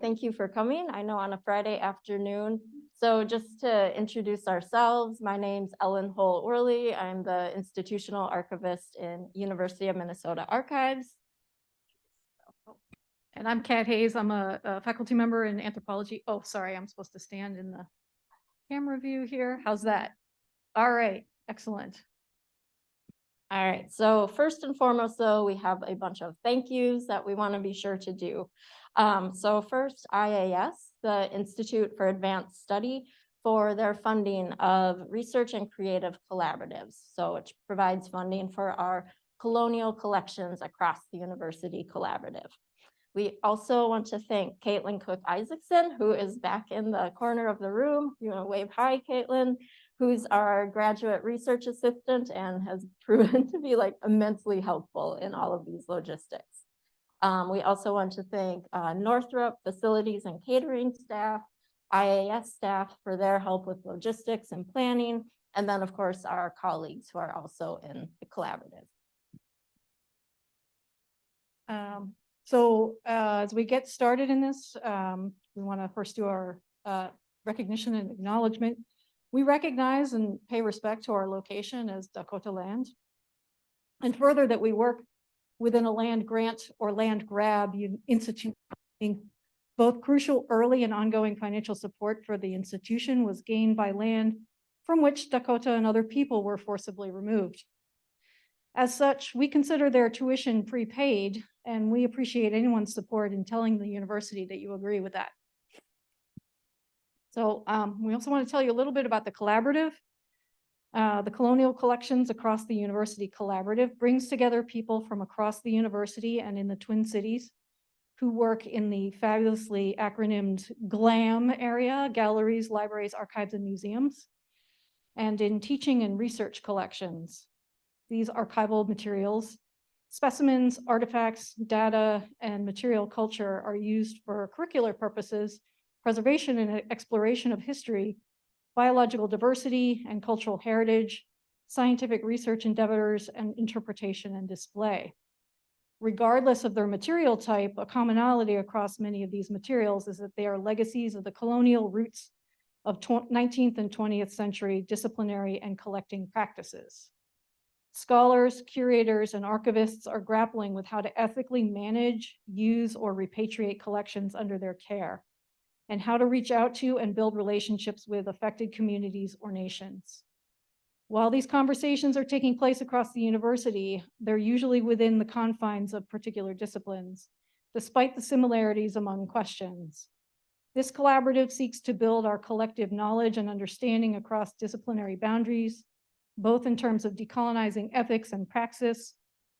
Thank you for coming. I know on a Friday afternoon. So just to introduce ourselves, my name's Ellen Hull-Orley. I'm the institutional archivist in University of Minnesota Archives. And I'm Kat Hayes. I'm a faculty member in anthropology. Oh, sorry, I'm supposed to stand in the camera view here. How's that? All right, excellent. All right, so first and foremost, though, we have a bunch of thank yous that we want to be sure to do. So first, IAS, the Institute for Advanced Study, for their funding of research and creative collaboratives. So it provides funding for our colonial collections across the university collaborative. We also want to thank Caitlin Cook Isaacson, who is back in the corner of the room. You want to wave hi, Caitlin, who's our graduate research assistant and has proven to be like immensely helpful in all of these logistics. We also want to thank Northrop facilities and catering staff, IAS staff for their help with logistics and planning, and then of course our colleagues who are also in the collaborative. So as we get started in this, we want to first do our recognition and acknowledgement. We recognize and pay respect to our location as Dakota land, and further that we work within a land grant or land grab institute. Both crucial early and ongoing financial support for the institution was gained by land from which Dakota and other people were forcibly removed. As such, we consider their tuition prepaid, and we appreciate anyone's support in telling the university that you agree with that. So we also want to tell you a little bit about the collaborative. The Colonial Collections across the University Collaborative brings together people from across the university and in the Twin Cities who work in the fabulously acronymed GLAM area, galleries, libraries, archives, and museums, and in teaching and research collections. These archival materials, specimens, artifacts, data, and material culture are used for curricular purposes, preservation and exploration of history, biological diversity and cultural heritage, scientific research endeavors, and interpretation and display. Regardless of their material type, a commonality across many of these materials is that they are legacies of the colonial roots of 19th and 20th century disciplinary and collecting practices. Scholars, curators, and archivists are grappling with how to ethically manage, use, or repatriate collections under their care, and how to reach out to and build relationships with affected communities or nations. While these conversations are taking place across the university, they're usually within the confines of particular disciplines, despite the similarities among questions. This collaborative seeks to build our collective knowledge and understanding across disciplinary boundaries, both in terms of decolonizing ethics and praxis,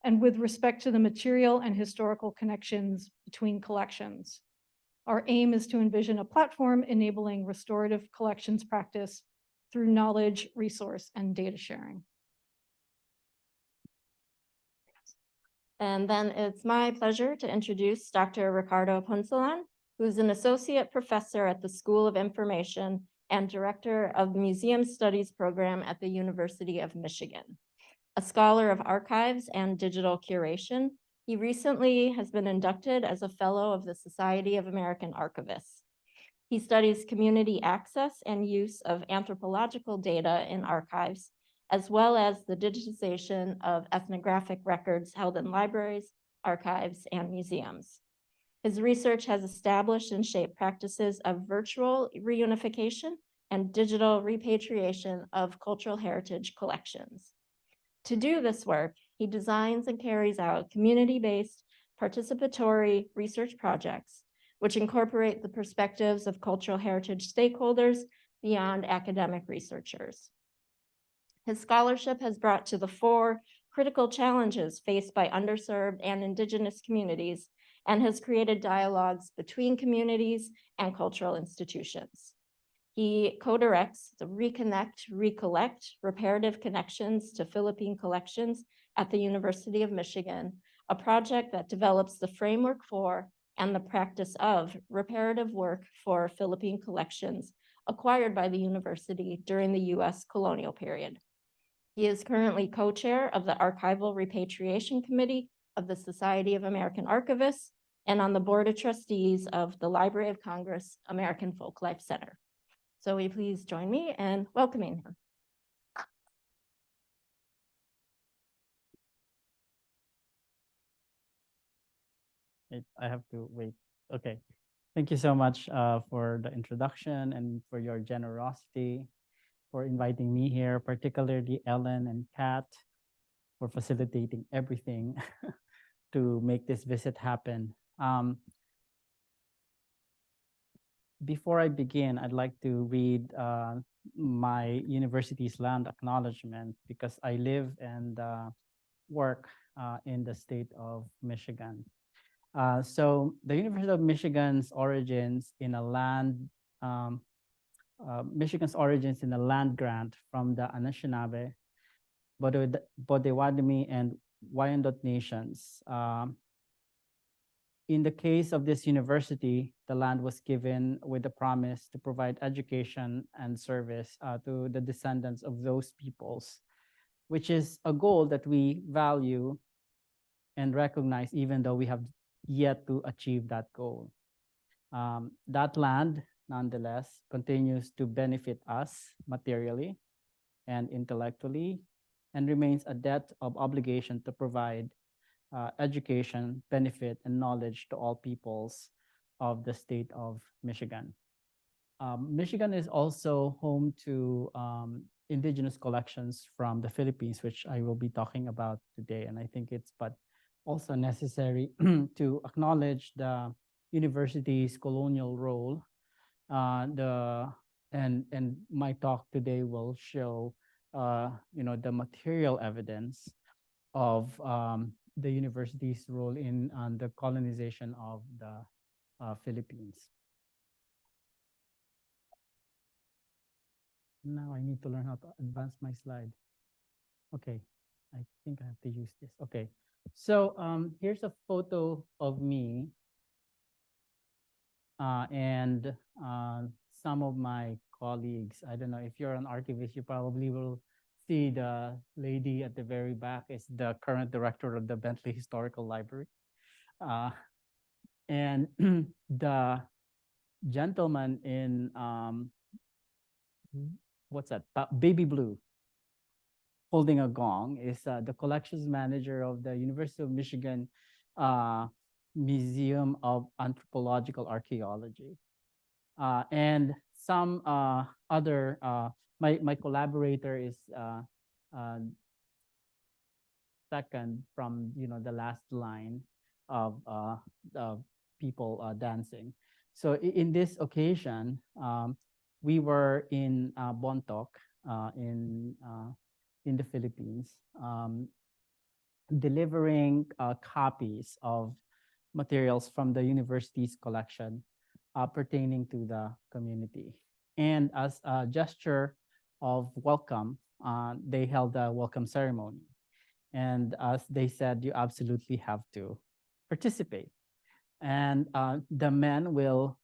and with respect to the material and historical connections between collections. Our aim is to envision a platform enabling restorative collections practice through knowledge, resource, and data sharing. And then it's my pleasure to introduce Dr. Ricardo Punzalan, who's an associate professor at the School of Information and director of the Museum Studies program at the University of Michigan. A scholar of archives and digital curation, he recently has been inducted as a fellow of the Society of American Archivists. He studies community access and use of anthropological data in archives, as well as the digitization of ethnographic records held in libraries, archives, and museums. His research has established and shaped practices of virtual reunification and digital repatriation of cultural heritage collections. To do this work, he designs and carries out community-based participatory research projects, which incorporate the perspectives of cultural heritage stakeholders beyond academic researchers. His scholarship has brought to the fore critical challenges faced by underserved and indigenous communities and has created dialogues between communities and cultural institutions. He co-directs the ReConnect, ReCollect, Reparative Connections to Philippine Collections at the University of Michigan, a project that develops the framework for and the practice of reparative work for Philippine collections acquired by the university during the US colonial period. He is currently co-chair of the Archival Repatriation Committee of the Society of American Archivists and on the Board of Trustees of the Library of Congress American Folklife Center. So will you please join me in welcoming him? I have to wait. Okay. Thank you so much for the introduction and for your generosity for inviting me here, particularly Ellen and Kat for facilitating everything to make this visit happen. Before I begin, I'd like to read my university's land acknowledgement because I live and work in the state of Michigan. So the University of Michigan's origins in a land, Michigan's origins in a land grant from the Anishinaabe, Potawatomi, and Wyandot nations. In the case of this university, the land was given with the promise to provide education and service to the descendants of those peoples, which is a goal that we value and recognize even though we have yet to achieve that goal. That land, nonetheless, continues to benefit us materially and intellectually and remains a debt of obligation to provide education, benefit, and knowledge to all peoples of the state of Michigan. Michigan is also home to indigenous collections from the Philippines, which I will be talking about today. And I think it's also necessary to acknowledge the university's colonial role. And my talk today will show the material evidence of the university's role in the colonization of the Philippines. Now I need to learn how to advance my slide. Okay, I think I have to use this. Okay, so here's a photo of me and some of my colleagues. I don't know if you're an archivist, you probably will see the lady at the very back is the current director of the Bentley Historical Library. And the gentleman in, what's that, baby blue, holding a gong is the collections manager of the University of Michigan Museum of Anthropological Archaeology. And some other, my collaborator is second from the last line of people dancing. So in this occasion, we were in Bontoc in the Philippines, delivering copies of materials from the university's collection pertaining to the community. And as a gesture of welcome, they held a welcome ceremony. And as they said, you absolutely have to participate. And the men will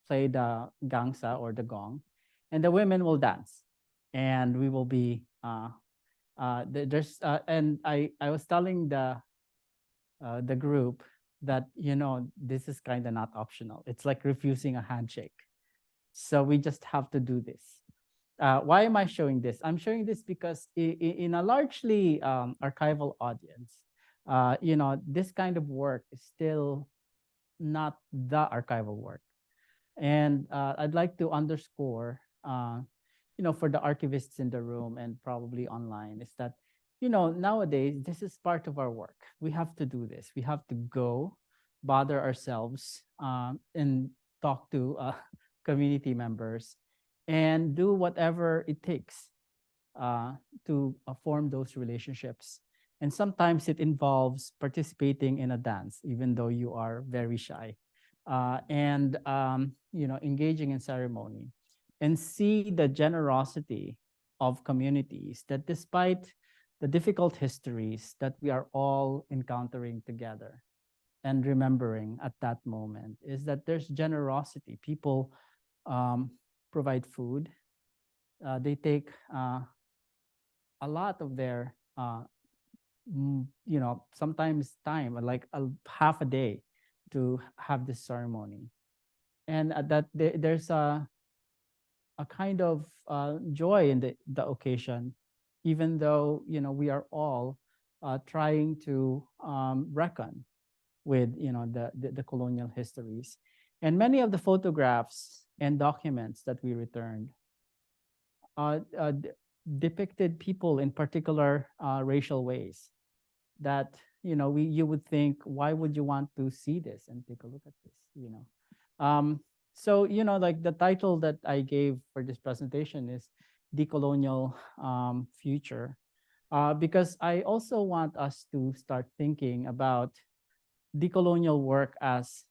play the gangsa or the gong, and the women will dance. And we will be, and I was telling the group that, this is kind of not optional. It's like refusing a handshake. So we just have to do this. Why am I showing this? I'm showing this because in a largely archival audience, this kind of work is still not the archival work. And I'd like to underscore, for the archivists in the room and probably online, is that, nowadays, this is part of our work. We have to do this. We have to go, bother ourselves, and talk to community members and do whatever it takes to form those relationships. And sometimes it involves participating in a dance, even though you are very shy, and engaging in ceremony, and see the generosity of communities that, despite the difficult histories that we are all encountering together and remembering at that moment, is that there's generosity. People provide food. They take a lot of their, sometimes time, like half a day, to have this ceremony. And that there's a kind of joy in the occasion, even though, you know, we are all trying to reckon with, you know, the colonial histories. And many of the photographs and documents that we returned depicted people in particular racial ways that, you know, you would think, why would you want to see this and take a look at this, you know? So, you know, like the title that I gave for this presentation is Decolonial Future, because I also want us to start thinking about decolonial work as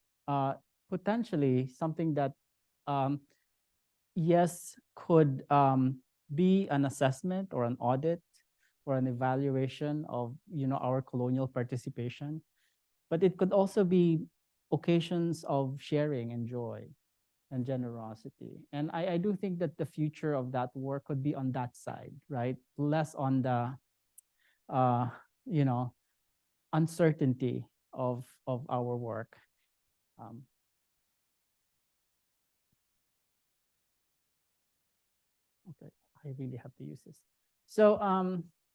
potentially something that, yes, could be an assessment or an audit or an evaluation of, you know, our colonial participation, but it could also be occasions of sharing and joy and generosity. And I do think that the future of that work could be on that side, right? Less on the, you know, uncertainty of our work. Okay, I really have to use this. So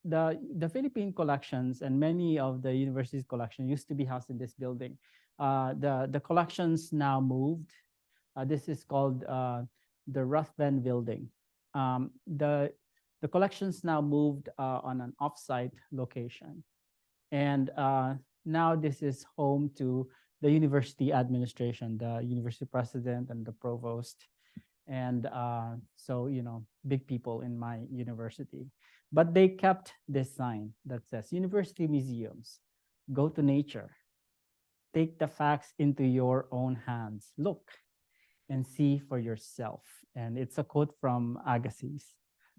the Philippine collections and many of the university's collection used to be housed in this building. The collections now moved. This is called the Ruthven Building. The collections now moved on an offsite location. And now this is home to the university administration, the university president and the provost. And so, you know, big people in my university. But they kept this sign that says, University Museums, go to nature. Take the facts into your own hands. Look and see for yourself. And it's a quote from Agassiz.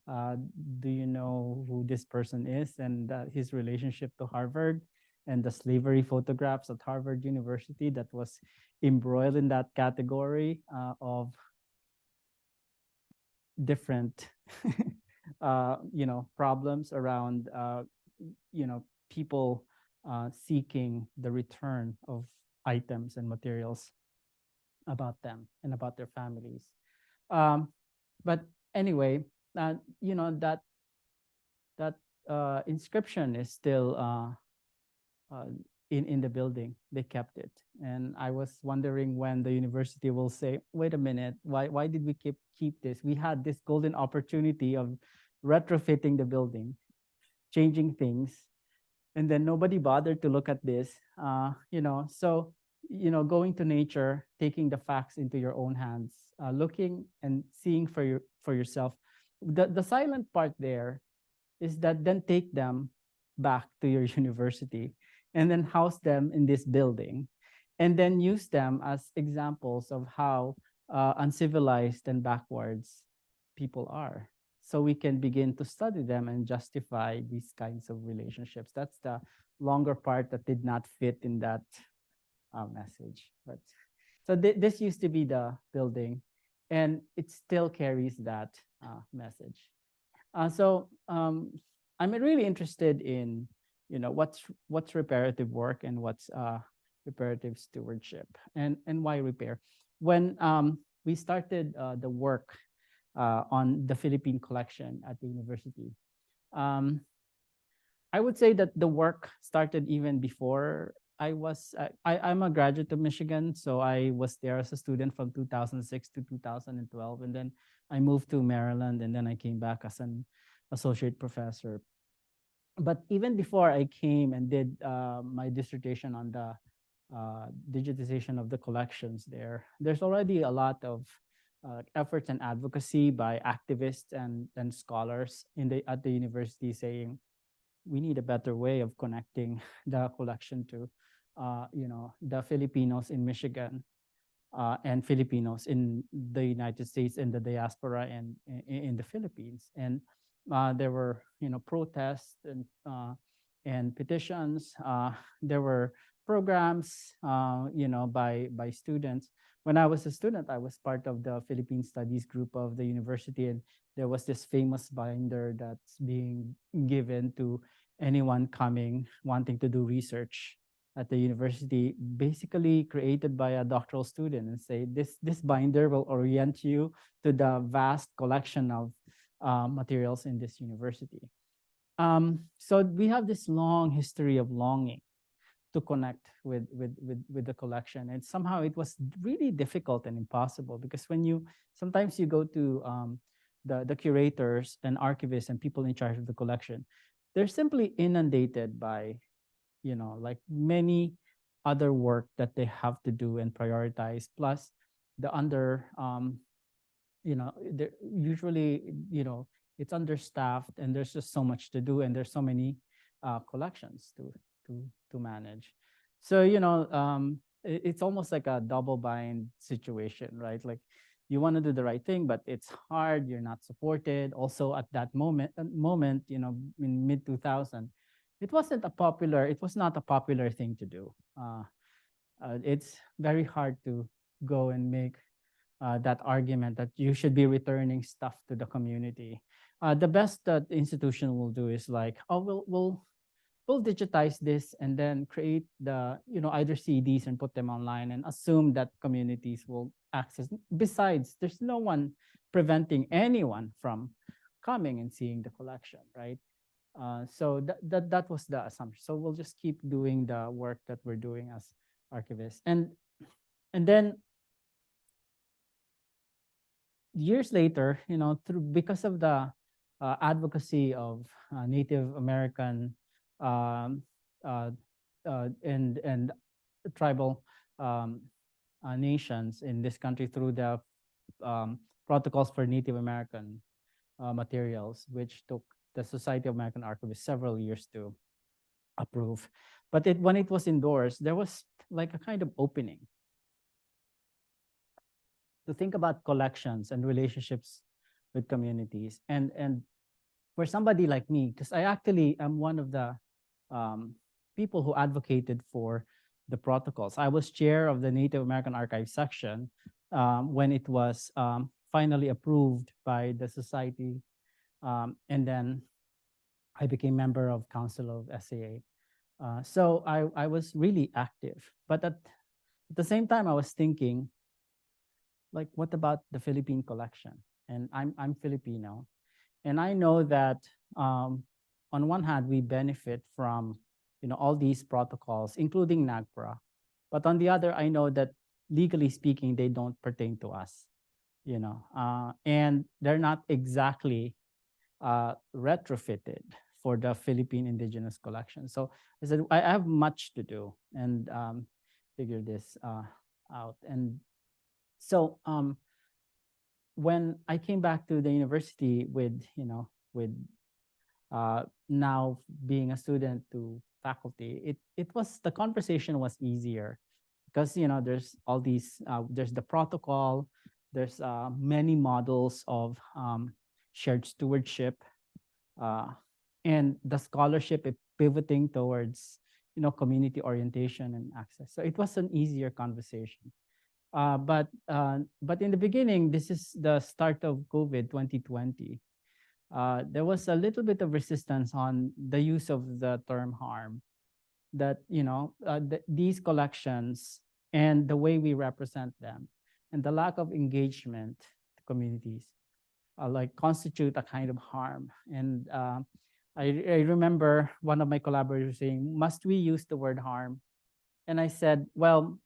Do you know who this person is and his relationship to Harvard and the slavery photographs at Harvard University that was embroiled in that category of different you know, problems around you know, people seeking the return of items and materials about them and about their families. But anyway, you know, that inscription is still in the building. They kept it. And I was wondering when the university will say, wait a minute, why did we keep this? We had this golden opportunity of retrofitting the building, changing things, and then nobody bothered to look at this. You know, so, you know, going to nature, taking the facts into your own hands, looking and seeing for yourself. The silent part there is that then take them back to your university and then house them in this building and then use them as examples of how uncivilized and backwards people are. So we can begin to study them and justify these kinds of relationships. That's the longer part that did not fit in that message. But so this used to be the building, and it still carries that message. So I'm really interested in, you know, what's reparative work and what's reparative stewardship, and why repair. When we started the work on the Philippine collection at the university, I would say that the work started even before I was. I'm a graduate of Michigan, so I was there as a student from 2006 to 2012, and then I moved to Maryland, and then I came back as an associate professor. But even before I came and did my dissertation on the digitization of the collections there's already a lot of efforts and advocacy by activists and scholars at the university saying we need a better way of connecting the collection to you know, the Filipinos in Michigan and Filipinos in the United States and the diaspora and in the Philippines. And there were, you know, protests and petitions. There were programs, you know, by students. When I was a student, I was part of the Philippine Studies group of the university, and there was this famous binder that's being given to anyone coming wanting to do research at the university, basically created by a doctoral student, and say this binder will orient you to the vast collection of materials in this university. So we have this long history of longing to connect with the collection, and somehow it was really difficult and impossible, because when you sometimes you go to the curators and archivists and people in charge of the collection, they're simply inundated by, like many other work that they have to do and prioritize, plus the under they're usually, it's understaffed, and there's just so much to do, and there's so many collections to manage. So it's almost like a double bind situation, right? Like, you want to do the right thing, but it's hard. You're not supported. Also, at that moment, in mid 2000, it was not a popular thing to do. It's very hard to go and make that argument that you should be returning stuff to the community. The best that the institution will do is like, oh, we'll digitize this and then create the, either CDs and put them online and assume that communities will access. Besides, there's no one preventing anyone from coming and seeing the collection, right? So that was the assumption. So we'll just keep doing the work that we're doing as archivists. And then years later, because of the advocacy of Native American um, and tribal nations in this country, through the protocols for Native American materials, which took the Society of American Archivists several years to approve. But when it was endorsed, there was like a kind of opening to think about collections and relationships with communities. And for somebody like me, because I actually am one of the people who advocated for the protocols. I was chair of the Native American Archive section when it was finally approved by the society. And then I became member of Council of SAA. So I was really active. But at the same time, I was thinking, like, what about the Philippine collection? And I'm Filipino. And I know that on one hand, we benefit from all these protocols, including NAGPRA. But on the other, I know that legally speaking, they don't pertain to us, and they're not exactly retrofitted for the Philippine indigenous collection. So I said, I have much to do and figure this out. And so when I came back to the university with now being a student to faculty, the conversation was easier, because there's all these there's the protocol, there's many models of shared stewardship, and the scholarship is pivoting towards community orientation and access. So it was an easier conversation. But in the beginning, this is the start of COVID 2020. There was a little bit of resistance on the use of the term harm, that these collections and the way we represent them and the lack of engagement to communities like constitute a kind of harm. And I remember one of my collaborators saying, must we use the word harm? And I said, well,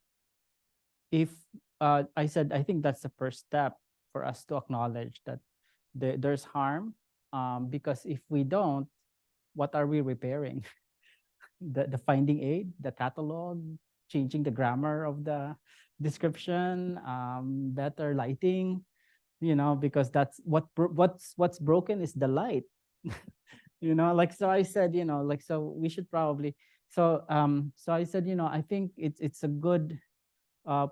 I said, I think that's the first step for us to acknowledge that there's harm, because if we don't, what are we repairing? the finding aid, the catalog, changing the grammar of the description, better lighting, because that's what's broken is the light. So I said, so we should probably, so I said, I think it's a good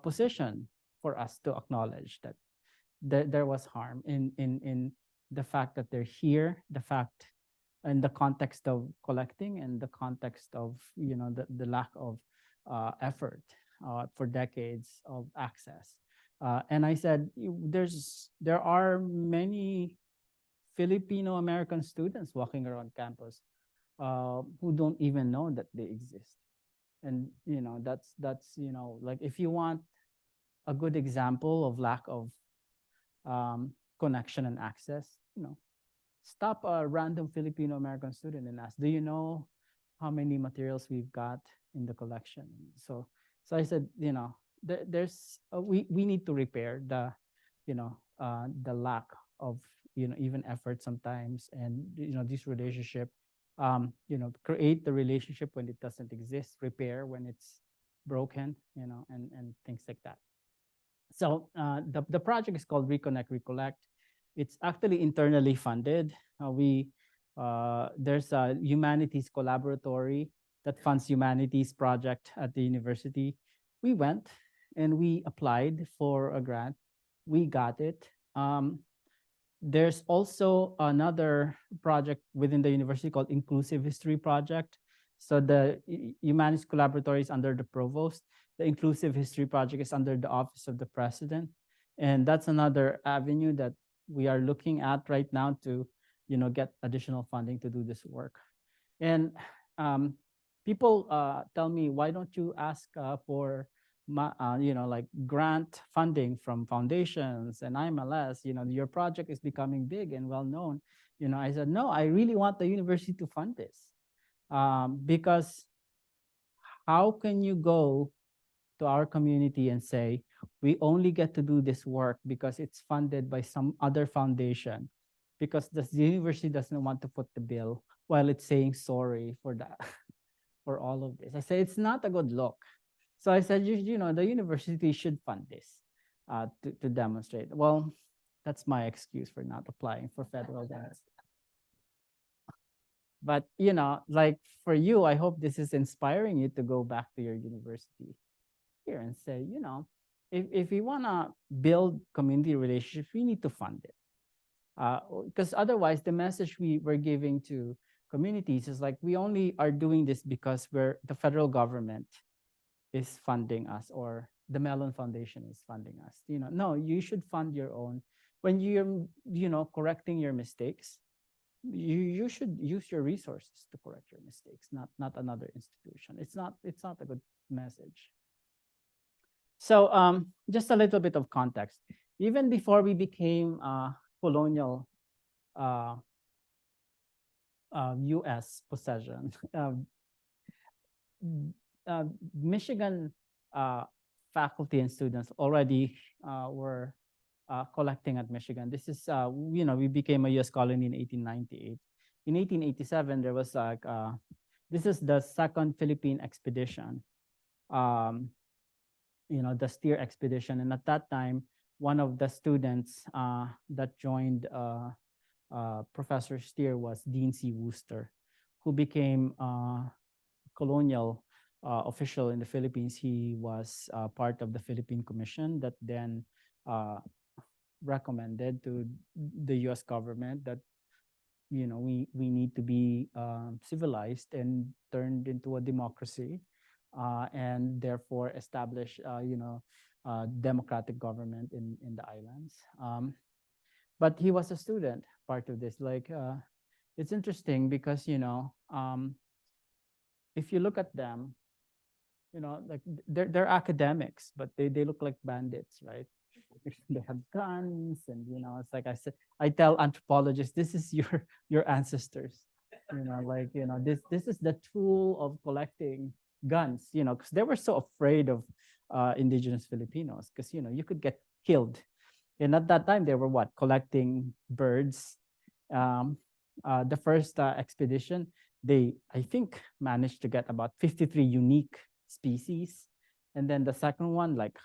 position for us to acknowledge that there was harm in the fact that they're here, the fact in the context of collecting, and the context of the lack of effort for decades of access. And I said, there are many Filipino American students walking around campus who don't even know that they exist. And, like if you want a good example of lack of connection and access, stop a random Filipino American student and ask, do you know how many materials we've got in the collection? So I said, we need to repair the lack of, even effort sometimes, and, this relationship, create the relationship when it doesn't exist, repair when it's broken, and things like that. So the project is called ReConnect, ReCollect. It's actually internally funded. There's a humanities collaboratory that funds humanities project at the university. We went and we applied for a grant. We got it. There's also another project within the university called Inclusive History Project. So the humanities collaboratory is under the provost. The Inclusive History Project is under the Office of the President. And that's another avenue that we are looking at right now to, get additional funding to do this work. And people tell me, why don't you ask for, like grant funding from foundations and IMLS? Your project is becoming big and well known. I said, no, I really want the university to fund this, because how can you go to our community and say, we only get to do this work because it's funded by some other foundation, because the university doesn't want to foot the bill while it's saying sorry for that, for all of this. I say, it's not a good look. So I said, the university should fund this to demonstrate. Well, that's my excuse for not applying for federal grants. But, like for you, I hope this is inspiring you to go back to your university here and say, if we want to build community relationships, we need to fund it. Because otherwise, the message we're giving to communities is like, we only are doing this because the federal government is funding us, or the Mellon Foundation is funding us. No, you should fund your own. When you're, correcting your mistakes, you should use your resources to correct your mistakes, not another institution. It's not a good message. So just a little bit of context. Even before we became colonial U.S. possession, Michigan faculty and students already were collecting at Michigan. This is, we became a U.S. colony in 1898. In 1887, there was like, this is the second Philippine expedition, the Steer expedition. And at that time, one of the students that joined Professor Steer was Dean C. Wooster, who became colonial official in the Philippines. He was part of the Philippine Commission that then recommended to the U.S. government that we need to be civilized and turned into a democracy, and therefore establish democratic government in the islands. But he was a student part of this. Like it's interesting because if you look at them, like they're academics, but they look like bandits, right? They have guns, and it's like I tell anthropologists, this is your ancestors, this is the tool of collecting guns, because they were so afraid of indigenous Filipinos, because you could get killed. And at that time they were collecting birds. The first expedition, they, I think, managed to get about 53 unique species. And then the second one, like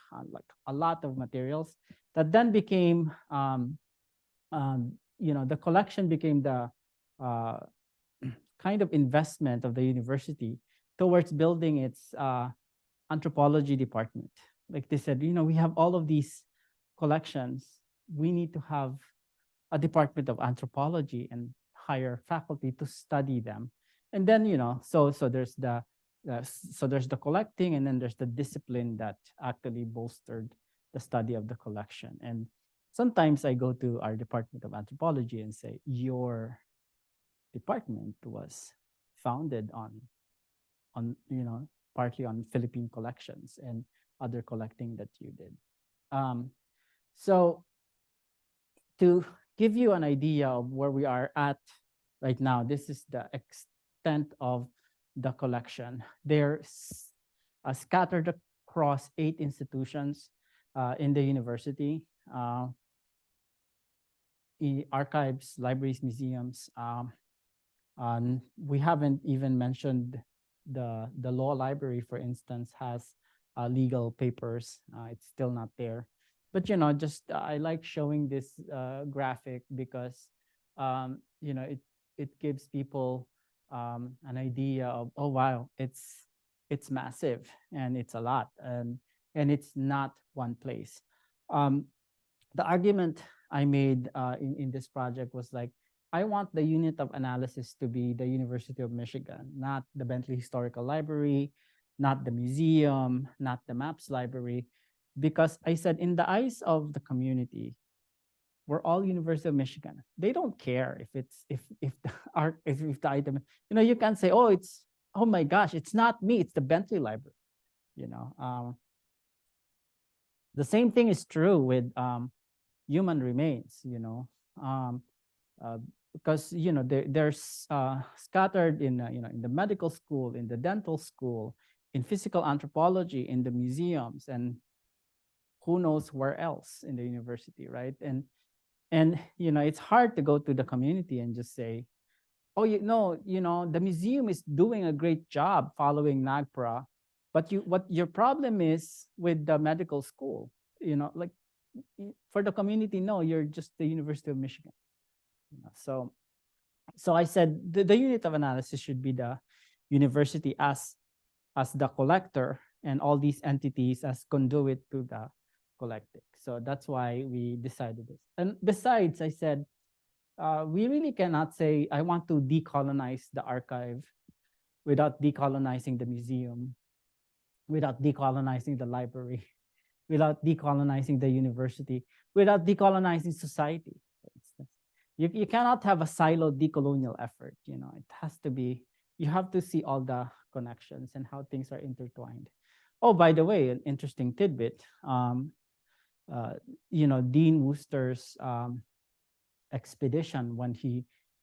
a lot of materials that then became, the collection became the kind of investment of the university towards building its anthropology department. Like they said, we have all of these collections. We need to have a department of anthropology and hire faculty to study them. And then, so there's the collecting, and then there's the discipline that actually bolstered the study of the collection. And sometimes I go to our Department of Anthropology and say, your department was founded on partly on Philippine Collections and other collecting that you did. So to give you an idea of where we are at right now, this is the extent of the collection. They're scattered across 8 institutions in the university, archives, libraries, museums. We haven't even mentioned the law library, for instance, has legal papers. It's still not there. But, just I like showing this graphic because, it gives people an idea of, oh, wow, it's massive and it's a lot and it's not one place. The argument I made in this project was like, I want the unit of analysis to be the University of Michigan, not the Bentley Historical Library, not the museum, not the Maps Library, because I said in the eyes of the community, we're all University of Michigan. They don't care if it's if the art if the item, you can't say, oh my gosh, it's not me, it's the Bentley Library. The same thing is true with human remains, because there's scattered in in the medical school, in the dental school, in physical anthropology, in the museums, and who knows where else in the university, right? And it's hard to go to the community and just say, oh, the museum is doing a great job following NAGPRA, but what your problem is with the medical school, like for the community, no, you're just the University of Michigan. So I said the unit of analysis should be the university as the collector and all these entities as conduit to the collecting. So that's why we decided this. And besides, I said, we really cannot say, I want to decolonize the archive without decolonizing the museum, without decolonizing the library, without decolonizing the university, without decolonizing society, for instance. You cannot have a siloed decolonial effort. It has to be, you have to see all the connections and how things are intertwined. Oh, by the way, an interesting tidbit, Dean Worcester's expedition when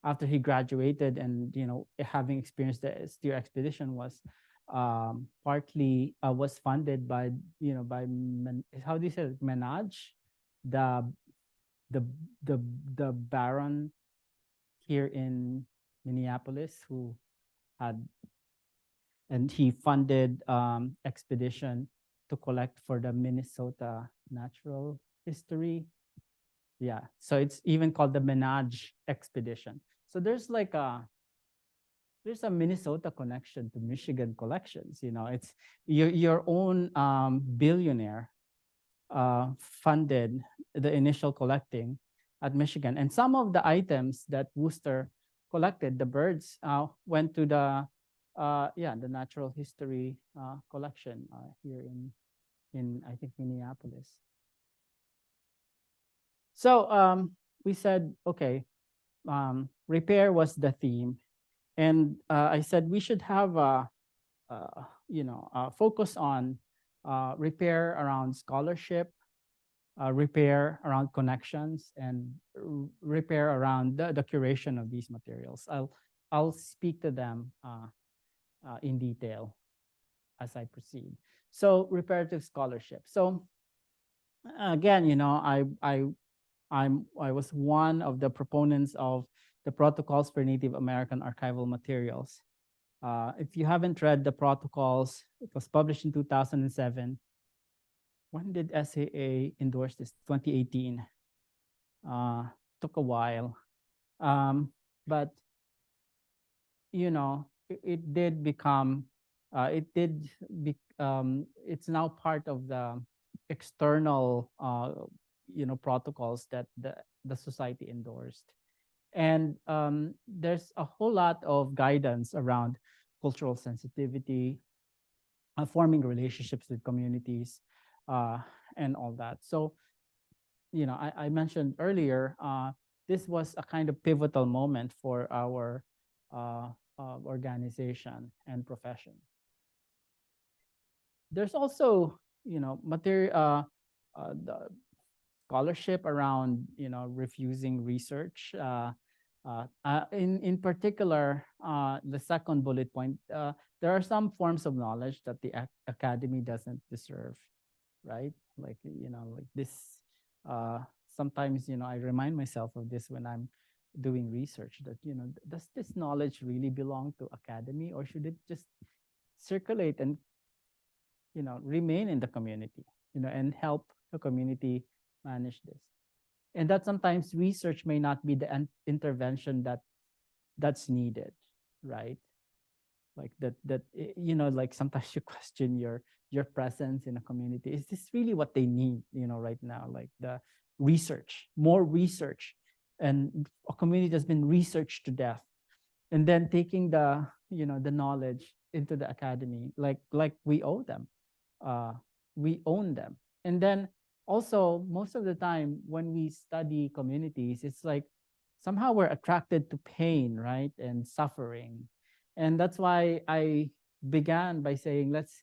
after he graduated and having experienced the steer expedition was partly was funded by how do you say it? Menage, the baron here in Minneapolis who had, and he funded expedition to collect for the Minnesota Natural History. Yeah, so it's even called the Menage expedition. So there's a Minnesota connection to Michigan collections. It's your own billionaire funded the initial collecting at Michigan, and some of the items that Worcester collected, the birds, went to the natural history collection here in I think Minneapolis. So we said, okay, repair was the theme, and I said we should have a focus on repair around scholarship, repair around connections, and repair around the curation of these materials. I'll speak to them in detail as I proceed. So reparative scholarship. So again, I was one of the proponents of the protocols for Native American archival materials. If you haven't read the protocols, it was published in 2007. When did SAA endorse this? 2018. Took a while. But, it did become, it's now part of the external, protocols that the society endorsed. And there's a whole lot of guidance around cultural sensitivity, forming relationships with communities, and all that. So, I mentioned earlier, this was a kind of pivotal moment for our organization and profession. there's also, material, the scholarship around, refusing research. In particular, the second bullet point, there are some forms of knowledge that the academy doesn't deserve, right? Like, like this, sometimes, I remind myself of this when I'm doing research that, does this knowledge really belong to academy, or should it just circulate and, remain in the community, and help the community manage this? And that sometimes research may not be the intervention that's needed, right? Like like sometimes you question your presence in a community. Is this really what they need, right now? Like the research, more research, and a community that's been researched to death, and then taking the, the knowledge into the academy, like we owe them, uh we own them. And then also, most of the time when we study communities, it's like somehow we're attracted to pain, right, and suffering. And that's why I began by saying, let's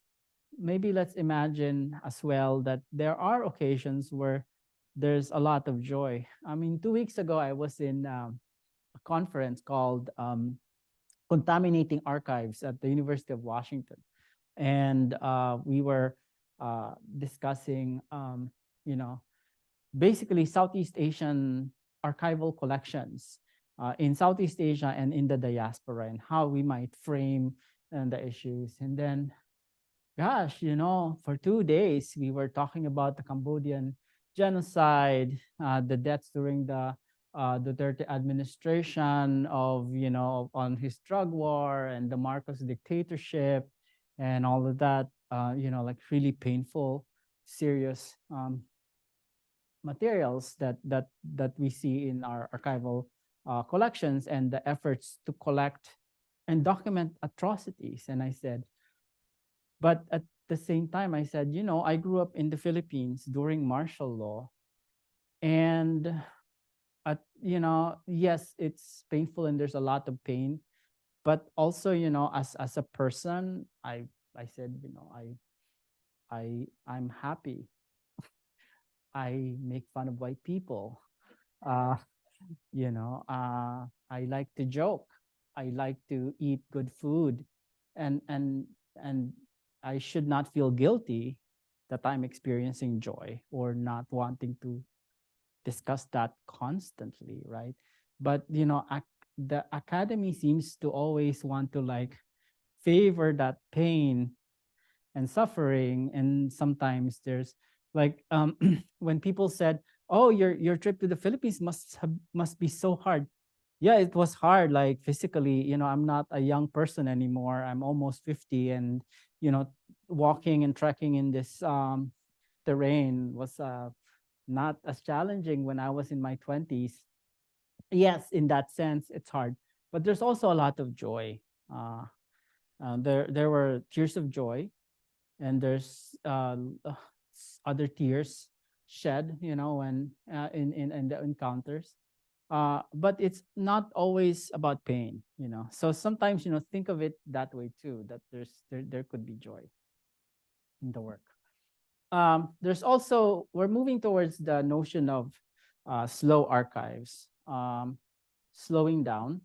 imagine as well that there are occasions where there's a lot of joy. I mean, 2 weeks ago I was in a conference called Contaminating Archives at the University of Washington. And we were discussing, you know, basically Southeast Asian archival collections in Southeast Asia and in the diaspora, and how we might frame the issues. And then, gosh, for 2 days, we were talking about the Cambodian genocide, the deaths during the Duterte administration of, on his drug war, and the Marcos dictatorship, and all of that, like really painful, serious materials that we see in our archival collections, and the efforts to collect and document atrocities. And I said, but at the same time, I said, I grew up in the Philippines during martial law, and yes, it's painful and there's a lot of pain, but also, as a person, I said, I'm happy. I make fun of white people. Uh, I like to joke. I like to eat good food, and I should not feel guilty that I'm experiencing joy or not wanting to discuss that constantly, right? But the academy seems to always want to like favor that pain and suffering. And sometimes there's like when people said, oh, your trip to the Philippines must be so hard. Yeah, it was hard, like physically. I'm not a young person anymore. I'm almost 50, and you know walking and trekking in this terrain was not as challenging when I was in my 20s. Yes, in that sense it's hard, but there's also a lot of joy. There were tears of joy, and there's other tears shed, when in the encounters. But it's not always about pain. So sometimes, think of it that way too, that there could be joy in the work. There's also, we're moving towards the notion of slow archives, slowing down,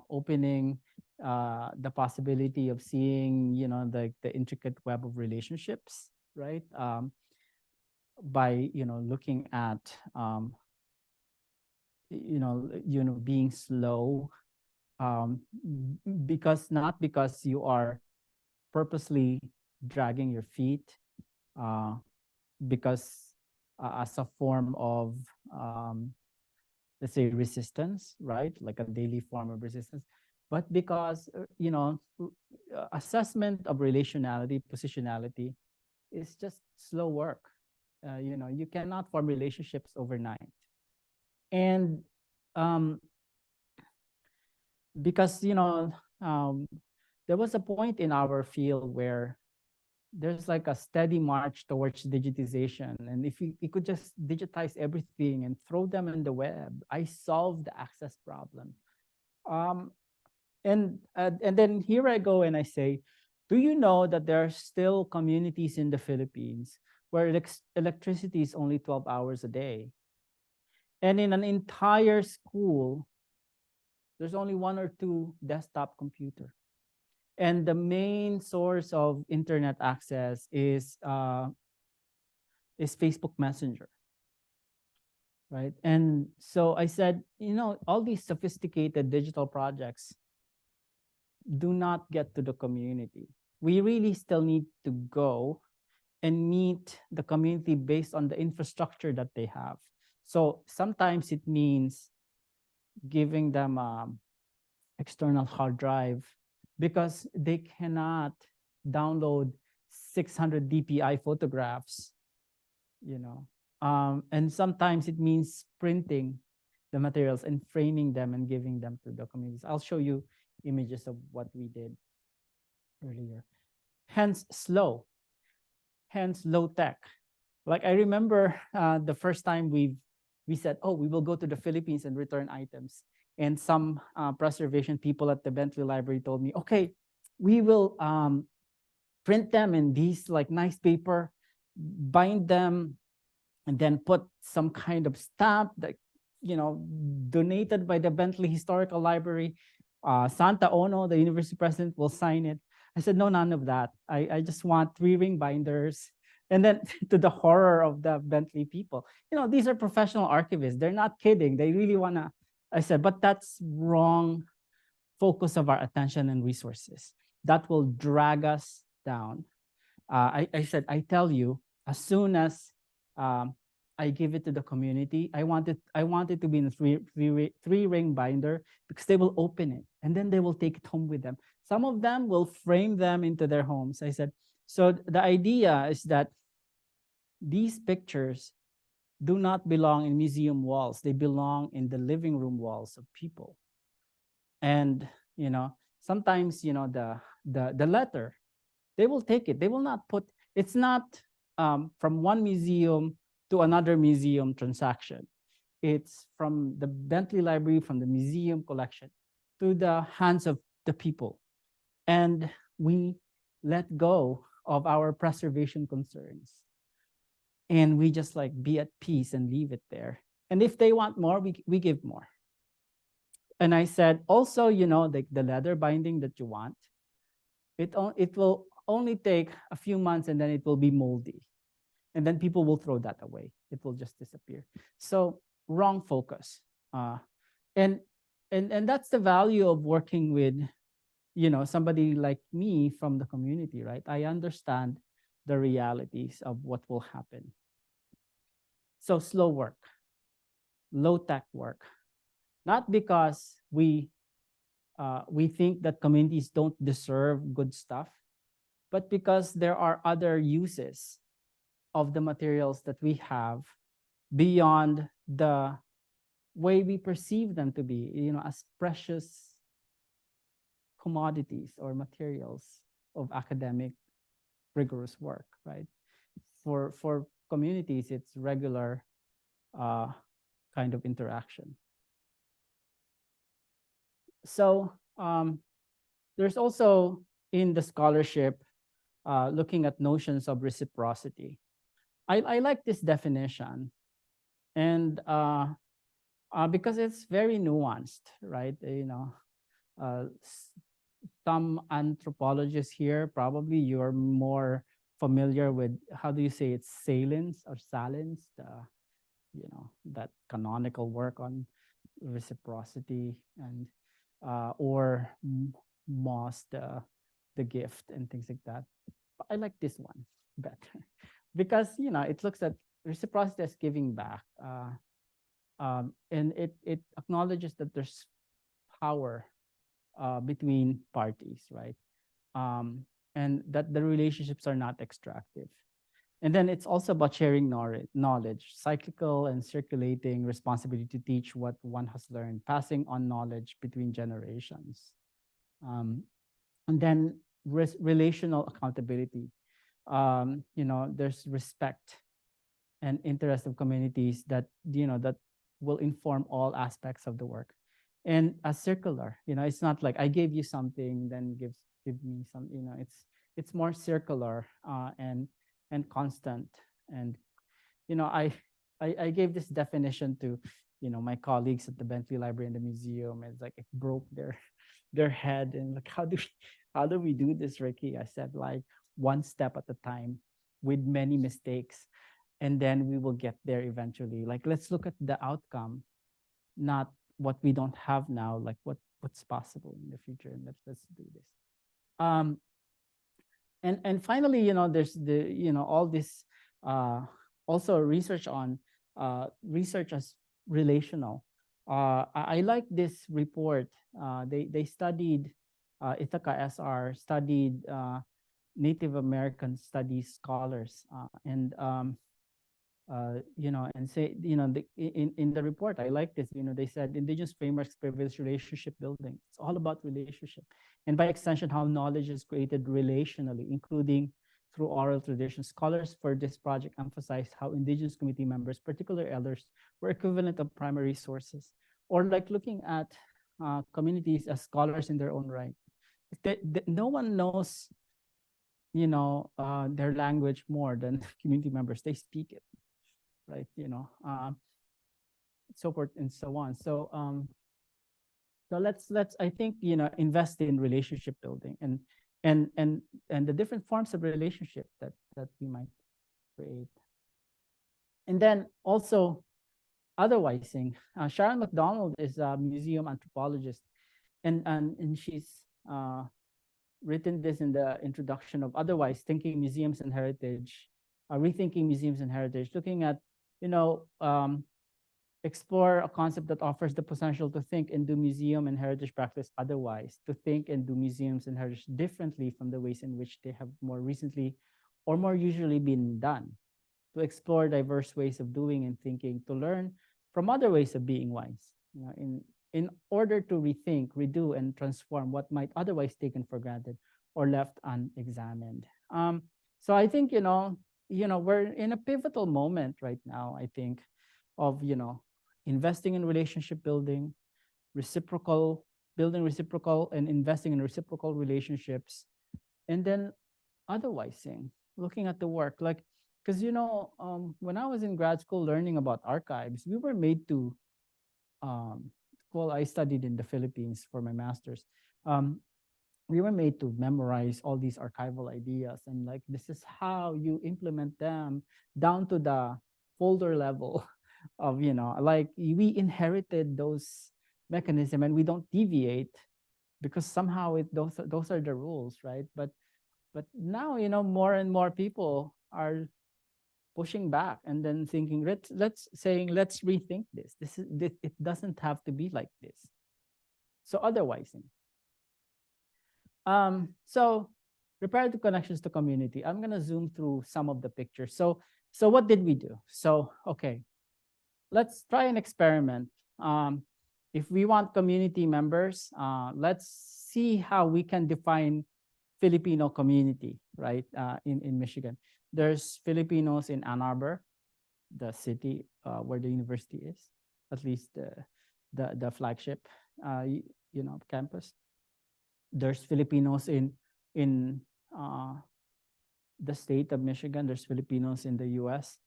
opening the possibility of seeing, the intricate web of relationships, right? By, looking at, being slow, not because you are purposely dragging your feet, because as a form of, let's say, resistance, right? Like a daily form of resistance, but because, assessment of relationality, positionality is just slow work. You cannot form relationships overnight. And because, there was a point in our field where there's like a steady march towards digitization. And if we could just digitize everything and throw them in the web, I solved the access problem. And then here I go and I say, Do you know that there are still communities in the Philippines where electricity is only 12 hours a day? And in an entire school, there's only one or two desktop computer. And the main source of internet access is Facebook Messenger, right? And so I said, you know, all these sophisticated digital projects do not get to the community. We really still need to go and meet the community based on the infrastructure that they have. So sometimes it means giving them external hard drive because they cannot download 600 DPI photographs, you know. And sometimes it means printing the materials and framing them and giving them to the communities. I'll show you images of what we did earlier. Hence slow, hence low tech. Like I remember the first time we said, oh, we will go to the Philippines and return items. And some preservation people at the Bentley Library told me, okay, we will print them in these like nice paper, bind them, and then put some kind of stamp that, you know, donated by the Bentley Historical Library. Santa Ono, the university president, will sign it. I said, no, none of that. I just want 3-ring binders. And then to the horror of the Bentley people, you know, these are professional archivists. They're not kidding. They really want to. I said, but that's wrong focus of our attention and resources. That will drag us down. I said, I tell you, as soon as I give it to the community, I want it to be in a three-ring binder because they will open it and then they will take it home with them. Some of them will frame them into their homes. I said, so the idea is that these pictures do not belong in museum walls. They belong in the living room walls of people. And, you know, sometimes, you know, the letter, they will take it. They will not put, it's not from one museum to another museum transaction. It's from the Bentley Library, from the museum collection to the hands of the people. And we let go of our preservation concerns. And we just like be at peace and leave it there. And if they want more, we give more. And I said, also, you know, the leather binding that you want, it will only take a few months and then it will be moldy. And then people will throw that away. It will just disappear. So wrong focus. And that's the value of working with, you know, somebody like me from the community, right? I understand the realities of what will happen. So slow work, low tech work, not because we think that communities don't deserve good stuff, but because there are other uses of the materials that we have beyond the way we perceive them to be, you know, as precious commodities or materials of academic rigorous work, right? For communities, it's regular kind of interaction. So there's also in the scholarship looking at notions of reciprocity. I like this definition, and because it's very nuanced, right? You know, some anthropologists here, probably you're more familiar with, how do you say it's, Salins or Salins, you know, that canonical work on reciprocity, and or Moss, the gift and things like that. But I like this one better because, you know, it looks at reciprocity as giving back, and it acknowledges that there's power between parties, right? And that the relationships are not extractive. And then it's also about sharing knowledge, cyclical and circulating responsibility to teach what one has learned, passing on knowledge between generations. And then relational accountability. You know, there's respect and interest of communities that, you know, that will inform all aspects of the work. And a circular, you know, it's not like I gave you something, then give me some, you know, it's more circular and constant. And I gave this definition to my colleagues at the Bentley Library and the museum. It's like it broke their head, and like, how do we do this, Ricky? I said, like, one step at a time with many mistakes, and then we will get there eventually. Like, let's look at the outcome, not what we don't have now, like what's possible in the future, and let's do this. And finally, there's all this also research on research as relational. I like this report. They studied Ithaca SR studied Native American studies scholars, and and say, in the report, I like this, they said indigenous frameworks privilege relationship building. It's all about relationship. And by extension, how knowledge is created relationally, including through oral traditions. Scholars for this project emphasized how indigenous community members, particularly elders, were equivalent of primary sources, or like looking at communities as scholars in their own right. No one knows, their language more than community members. They speak it, right? So forth and so on. So let's I think invest in relationship building and the different forms of relationship that we might create. And then also otherwising. Sharon McDonald is a museum anthropologist, and she's written this in the introduction of Otherwise, Thinking Museums and Heritage, Rethinking Museums and Heritage, looking at, explore a concept that offers the potential to think and do museum and heritage practice otherwise, to think and do museums and heritage differently from the ways in which they have more recently or more usually been done, to explore diverse ways of doing and thinking, to learn from other ways of being wise, in order to rethink, redo, and transform what might otherwise taken for granted or left unexamined. So I think, we're in a pivotal moment right now, I think, of, investing in relationship building, building reciprocal and investing in reciprocal relationships, and then otherwising, looking at the work. Like, because, when I was in grad school learning about archives, we were made to, I studied in the Philippines for my master's. We were made to memorize all these archival ideas, and like, this is how you implement them down to the folder level of, like, we inherited those mechanisms and we don't deviate because somehow those are the rules, right? But now, more and more people are pushing back and then thinking, let's rethink this. It doesn't have to be like this. So otherwising. So reparative connections to community. I'm gonna zoom through some of the pictures. So what did we do? So, okay, let's try an experiment. If we want community members, let's see how we can define Filipino community, right? In Michigan. There's Filipinos in Ann Arbor, the city where the university is, at least the flagship, campus. There's Filipinos in the state of Michigan. There's Filipinos in the US,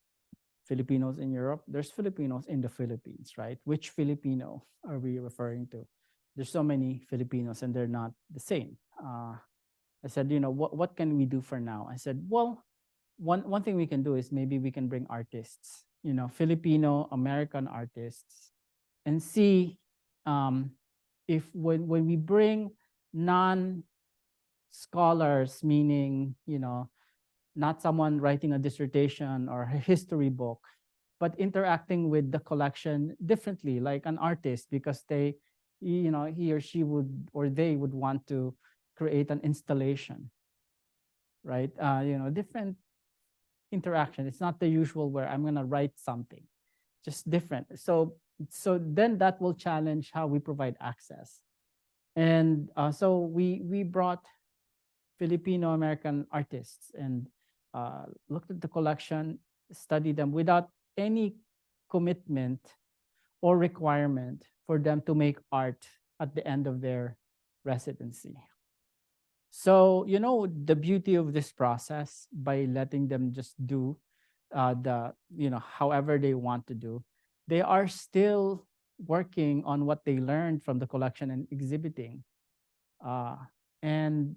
Filipinos in Europe. There's Filipinos in the Philippines, right? Which Filipino are we referring to? There's so many Filipinos and they're not the same. I said, what can we do for now? I said, well, one thing we can do is maybe we can bring artists, Filipino American artists, and see if when we bring non-scholars, meaning, not someone writing a dissertation or a history book, but interacting with the collection differently, like an artist, because they, he or she would, or they would want to create an installation, right? Different interaction. It's not the usual where I'm gonna write something, just different. So then that will challenge how we provide access. And so we brought Filipino American artists and looked at the collection, studied them without any commitment or requirement for them to make art at the end of their residency. So, you know, the beauty of this process, by letting them just do however they want to do, they are still working on what they learned from the collection and exhibiting. Uh, and,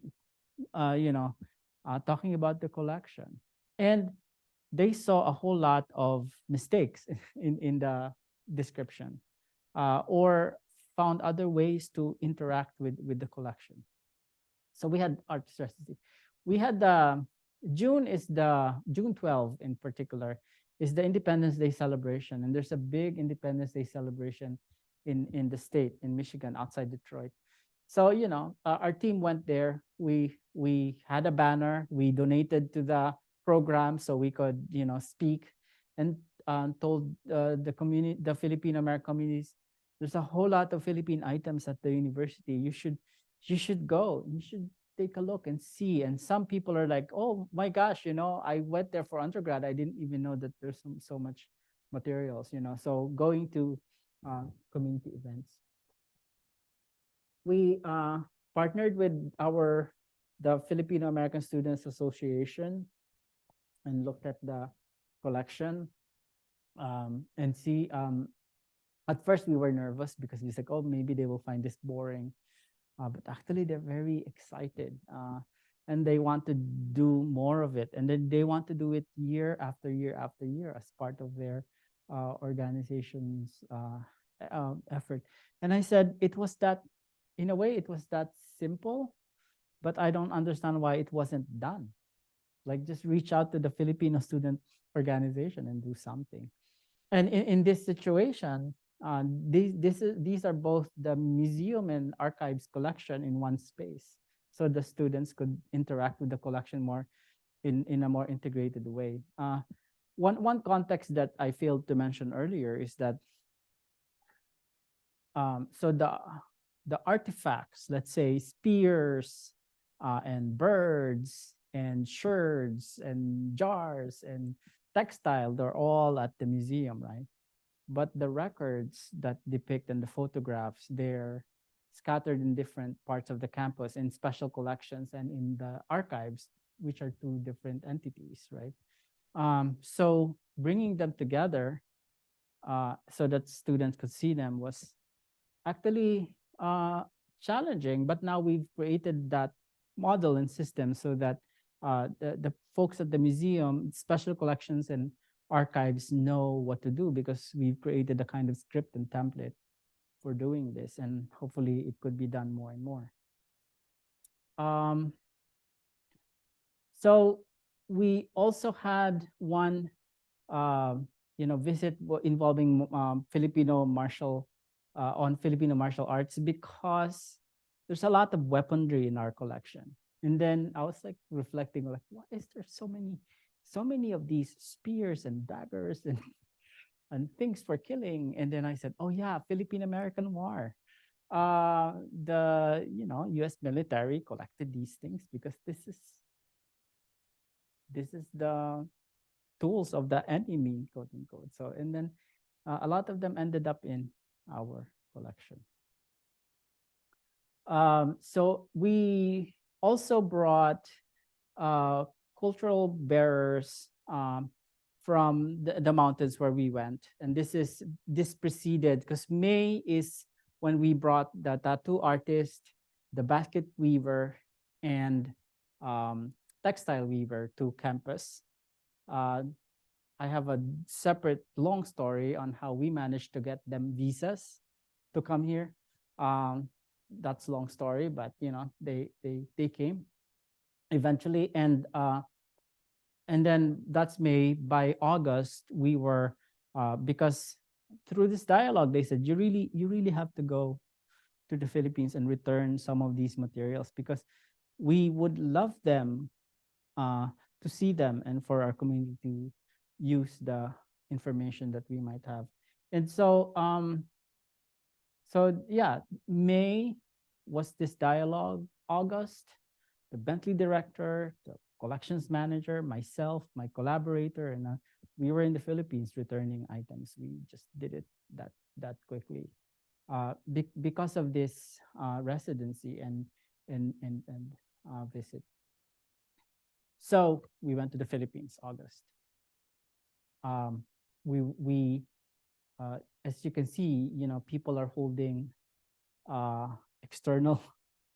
talking about the collection. And they saw a whole lot of mistakes in the description, or found other ways to interact with the collection. So we had artist residency. We had June 12 in particular is the Independence Day celebration, and there's a big Independence Day celebration in the state in Michigan outside Detroit. So our team went there. We had a banner. We donated to the program so we could speak, and told the community, the Filipino American communities, there's a whole lot of Philippine items at the university. You should go. You should take a look and see. And some people are like, oh my gosh, I went there for undergrad. I didn't even know that there's so much materials. So going to community events. We partnered with the Filipino American Students Association and looked at the collection, and see. At first, we were nervous because we said, "Oh, maybe they will find this boring," but actually, they're very excited, and they want to do more of it, and then they want to do it year after year after year as part of their organization's effort. And I said, it was that, in a way, it was that simple, but I don't understand why it wasn't done. Like, just reach out to the Filipino student organization and do something. And in this situation, these are both the museum and archives collection in one space. So the students could interact with the collection more in a more integrated way. One context that I failed to mention earlier is that so the artifacts, let's say spears, and birds and sherds and jars and textile, they're all at the museum, right? But the records that depict and the photographs, they're scattered in different parts of the campus in special collections and in the archives, which are two different entities, right? So bringing them together so that students could see them was actually challenging, but now we've created that model and system so that the folks at the museum, special collections and archives know what to do, because we've created a kind of script and template for doing this, and hopefully it could be done more and more. So we also had one visit involving Filipino martial arts, because there's a lot of weaponry in our collection. And then I was like reflecting, like, why is there so many of these spears and daggers and things for killing? And then I said, oh yeah, Philippine American War. The US military collected these things because this is the tools of the enemy, quote unquote. So, and then a lot of them ended up in our collection. So we also brought cultural bearers from the mountains where we went. And this preceded, because May is when we brought the tattoo artist, the basket weaver, and textile weaver to campus. I have a separate long story on how we managed to get them visas to come here. That's a long story, but they came eventually, and then that's May. By August, we were because through this dialogue, they said you really have to go to the Philippines and return some of these materials, because we would love them to see them and for our community to use the information that we might have. And so yeah, May was this dialogue. August, the Bentley director, the collections manager, myself, my collaborator, and we were in the Philippines returning items. We just did it that quickly because of this residency and visit. So we went to the Philippines, August. Um, we as you can see, people are holding external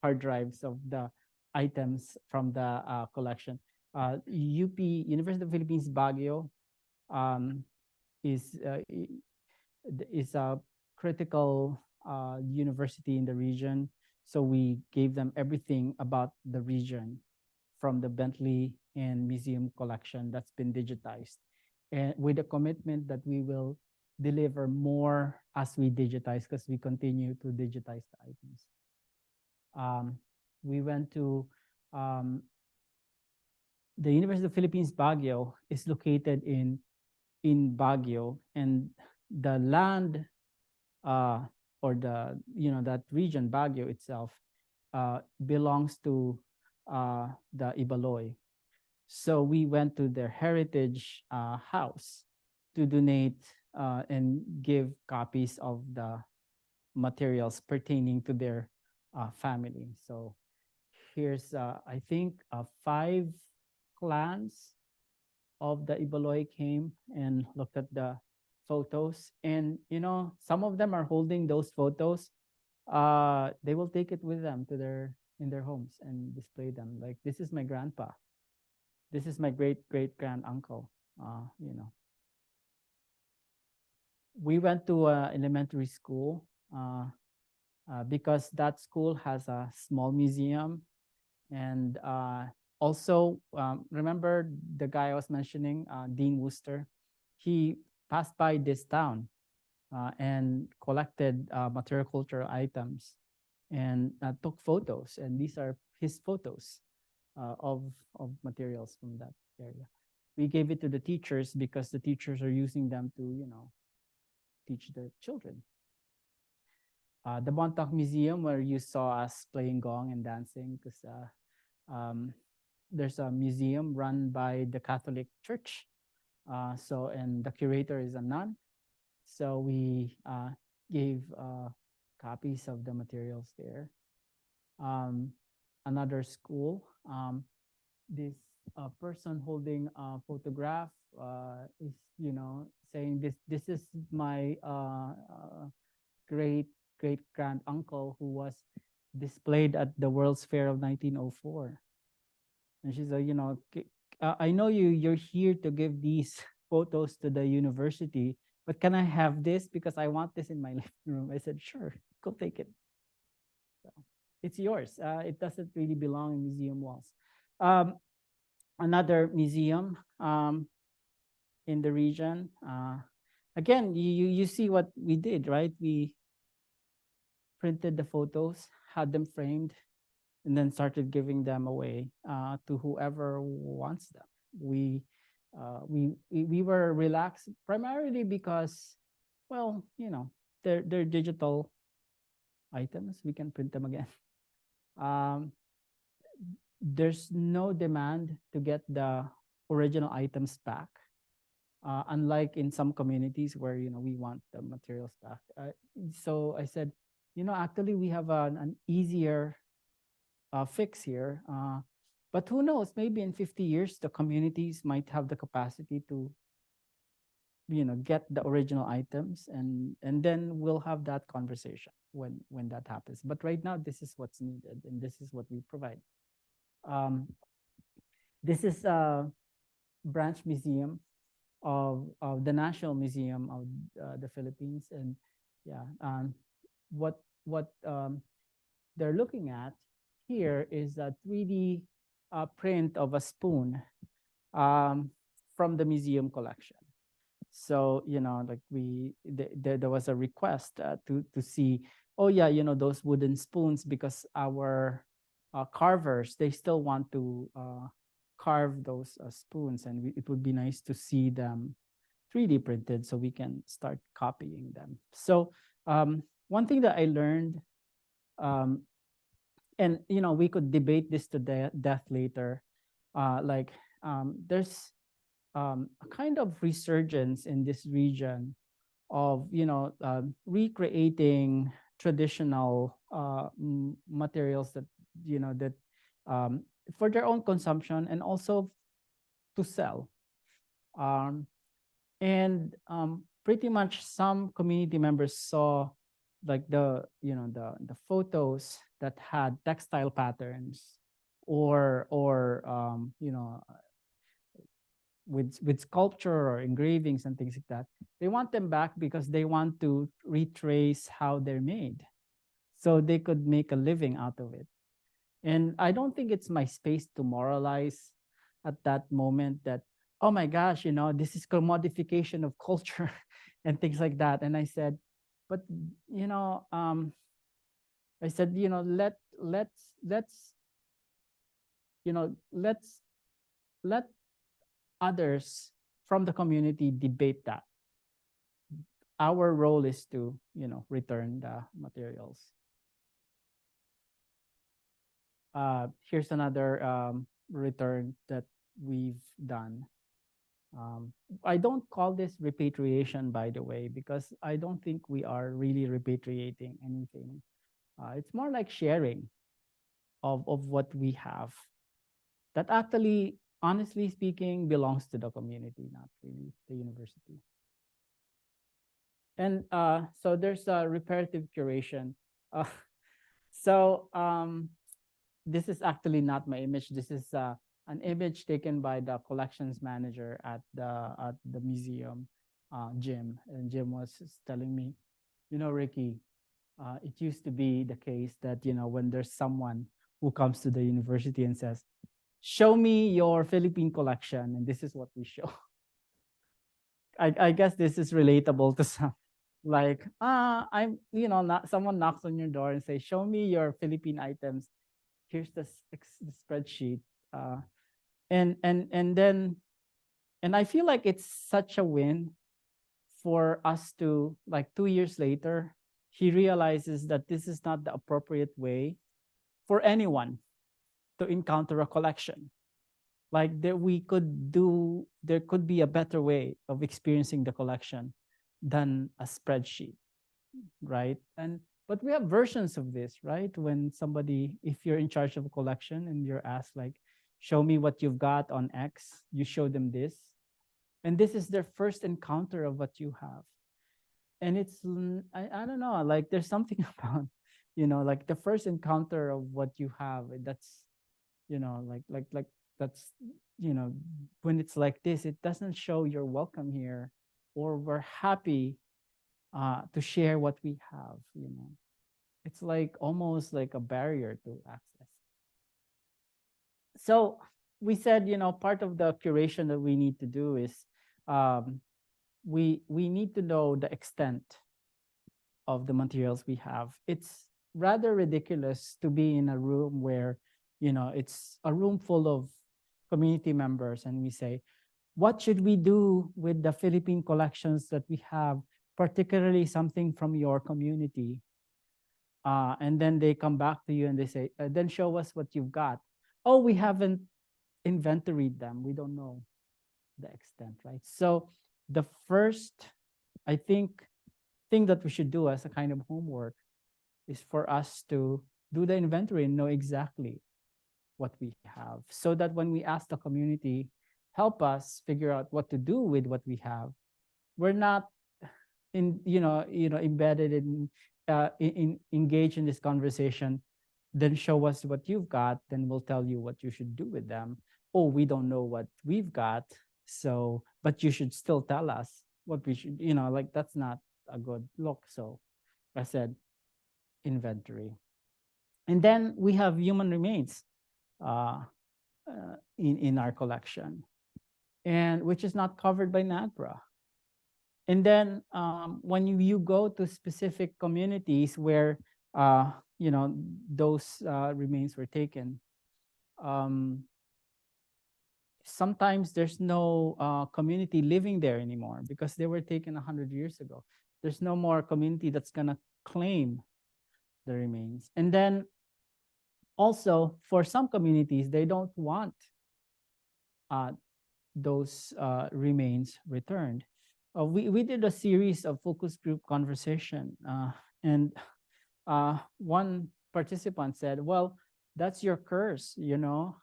hard drives of the items from the collection. UP, University of the Philippines, Baguio, um, is a critical university in the region. So we gave them everything about the region from the Bentley and museum collection that's been digitized. And with a commitment that we will deliver more as we digitize, because we continue to digitize the items. We went to the University of the Philippines, Baguio is located in Baguio, and the land or that region, Baguio itself, belongs to the Ibaloy. So we went to their heritage house to donate and give copies of the materials pertaining to their family. So here's, I think, 5 clans of the Ibaloy came and looked at the photos. And, some of them are holding those photos. They will take it with them to in their homes and display them. Like, this is my grandpa. This is my great-great-grand uncle, We went to elementary school because that school has a small museum. And also, remember the guy I was mentioning, Dean Wooster? He passed by this town and collected material cultural items and took photos. And these are his photos of materials from that area. We gave it to the teachers because the teachers are using them to, teach their children. The Bontoc Museum, where you saw us playing gong and dancing, because there's a museum run by the Catholic Church. And the curator is a nun. So we gave copies of the materials there. Another school, this person holding a photograph is, saying this is my great-great-grand uncle who was displayed at the World's Fair of 1904. And she's like, I know you're here to give these photos to the university, but can I have this because I want this in my living room? I said, sure, go take it. So it's yours. It doesn't really belong in museum walls. Another museum in the region. Again, you see what we did, right? We printed the photos, had them framed, and then started giving them away to whoever wants them. We were relaxed primarily because, well, they're digital items. We can print them again. There's no demand to get the original items back, unlike in some communities where we want the materials back. So I said, actually we have an easier fix here. But who knows, maybe in 50 years, the communities might have the capacity to, get the original items, and then we'll have that conversation when that happens. But right now, this is what's needed, and this is what we provide. This is a branch museum of the National Museum of the Philippines. And yeah, what they're looking at here is a 3D print of a spoon from the museum collection. So, like there was a request to see, oh yeah, those wooden spoons, because our carvers, they still want to carve those spoons, and it would be nice to see them 3D printed so we can start copying them. So one thing that I learned, and we could debate this to death later, there's a kind of resurgence in this region of recreating traditional materials that for their own consumption and also to sell. Um, and pretty much some community members saw like the photos that had textile patterns or with sculpture or engravings and things like that. They want them back because they want to retrace how they're made so they could make a living out of it. And I don't think it's my space to moralize at that moment that, oh my gosh, this is commodification of culture and things like that. And I said, but I said, let's let others from the community debate that. Our role is to, return the materials. Here's another return that we've done. I don't call this repatriation, by the way, because I don't think we are really repatriating anything. It's more like sharing of what we have that actually, honestly speaking, belongs to the community, not really the university. And so there's a reparative curation. So this is actually not my image. This is an image taken by the collections manager at the museum, Jim. And Jim was telling me, Ricky, it used to be the case that, when there's someone who comes to the university and says, show me your Philippine collection, and this is what we show. I guess this is relatable to some. Like, I'm, not someone knocks on your door and say, show me your Philippine items. Here's the spreadsheet. And then I feel like it's such a win for us to, like 2 years later, he realizes that this is not the appropriate way for anyone to encounter a collection. Like there could be a better way of experiencing the collection than a spreadsheet, right? But we have versions of this, right? When if you're in charge of a collection and you're asked like, show me what you've got on X, you show them this. And this is their first encounter of what you have. And it's, I don't know, like there's something about, like the first encounter of what you have, that's, like that's, when it's like this, it doesn't show you're welcome here or we're happy to share what we have, It's like almost like a barrier to access. So we said, part of the curation that we need to do is we need to know the extent of the materials we have. It's rather ridiculous to be in a room where, it's a room full of community members and we say, what should we do with the Philippine collections that we have, particularly something from your community? And then they come back to you and they say, then show us what you've got. Oh, we haven't inventoried them. We don't know the extent, right? So the first, I think, thing that we should do as a kind of homework is for us to do the inventory and know exactly what we have, so that when we ask the community, help us figure out what to do with what we have, we're not embedded in engaged in this conversation. Then show us what you've got, then we'll tell you what you should do with them. Oh, we don't know what we've got, so but you should still tell us what we should, like that's not a good look. So I said inventory. And then we have human remains in our collection, and which is not covered by NAGPRA. And then when you go to specific communities where those remains were taken, sometimes there's no community living there anymore because they were taken 100 years ago. There's no more community that's gonna claim the remains. And then also for some communities, they don't want those remains returned. We did a series of focus group conversation and one participant said, well, That's your curse, you know.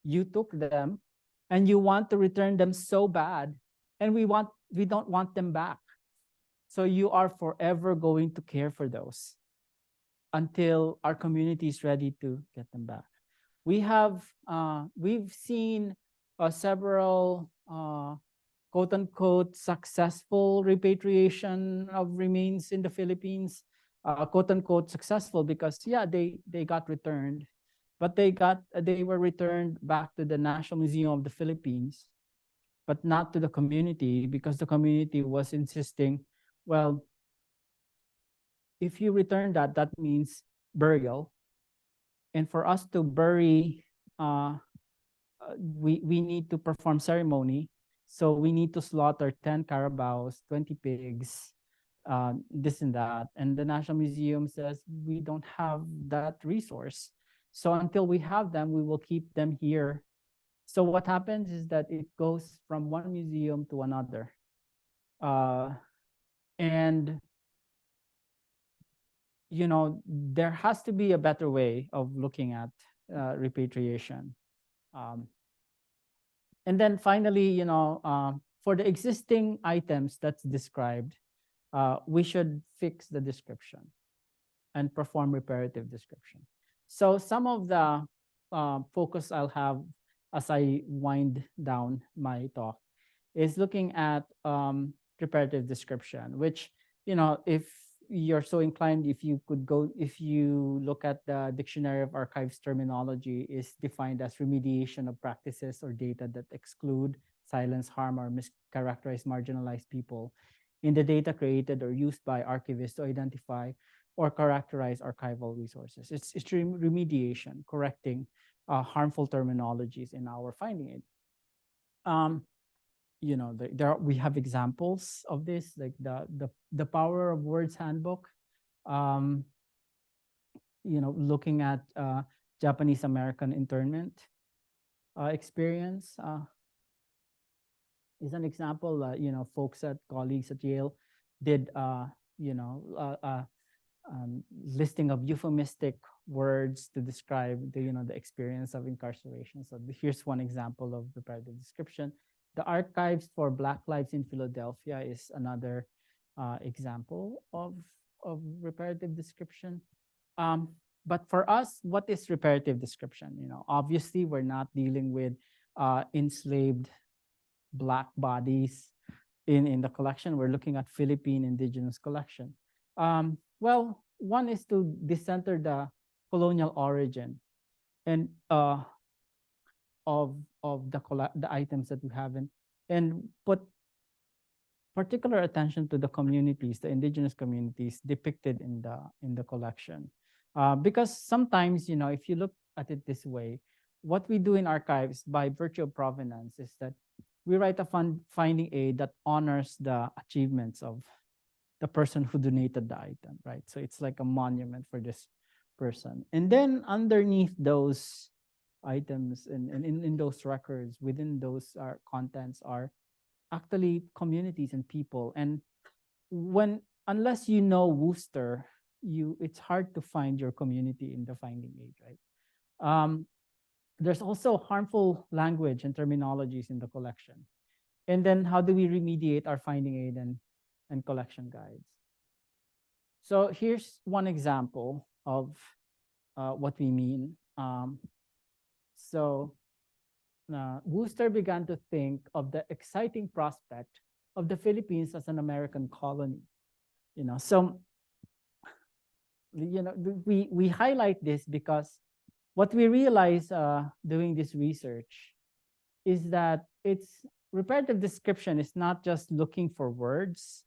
You took them and you want to return them so bad, and we don't want them back. So you are forever going to care for those until our community is ready to get them back. We've seen several quote unquote successful repatriation of remains in the Philippines. Quote unquote successful because yeah, they got returned, but they were returned back to the National Museum of the Philippines, but not to the community because the community was insisting, well, if you return that, that means burial. And for us to bury, we need to perform ceremony. So we need to slaughter 10 carabaos, 20 pigs, this and that. And the National Museum says we don't have that resource. So until we have them, we will keep them here. So what happens is that it goes from one museum to another. And you know, there has to be a better way of looking at repatriation. And then finally, you know, for the existing items that's described, we should fix the description and perform reparative description. So some of the focus I'll have as I wind down my talk is looking at reparative description, which, you know, if you're so inclined, if you look at the Dictionary of Archives terminology, is defined as remediation of practices or data that exclude, silence, harm, or mischaracterize marginalized people in the data created or used by archivists to identify or characterize archival resources. It's remediation, correcting harmful terminologies in our finding aid. You know, we have examples of this, like the Power of Words handbook. You know, looking at Japanese American internment experience is an example. You know, colleagues at Yale did you know, listing of euphemistic words to describe the experience of incarceration. So here's one example of reparative description. The Archives for Black Lives in Philadelphia is another example of reparative description. But for us, what is reparative description? You know, obviously we're not dealing with enslaved Black bodies in the collection. We're looking at Philippine indigenous collection. Well, one is to decenter the colonial origin and of the items that we have and put particular attention to the communities, the indigenous communities depicted in the collection. Because sometimes, you know, if you look at it this way, what we do in archives by virtue of provenance is that we write a finding aid that honors the achievements of the person who donated the item, right? So it's like a monument for this person. And then underneath those items and in those records, within those contents are actually communities and people. And unless you know Worcester, it's hard to find your community in the finding aid, right? There's also harmful language and terminologies in the collection. And then how do we remediate our finding aid and collection guides? So here's one example of what we mean. Worcester began to think of the exciting prospect of the Philippines as an American colony. You know, so you know, we highlight this because what we realize doing this research is that reparative description is not just looking for words,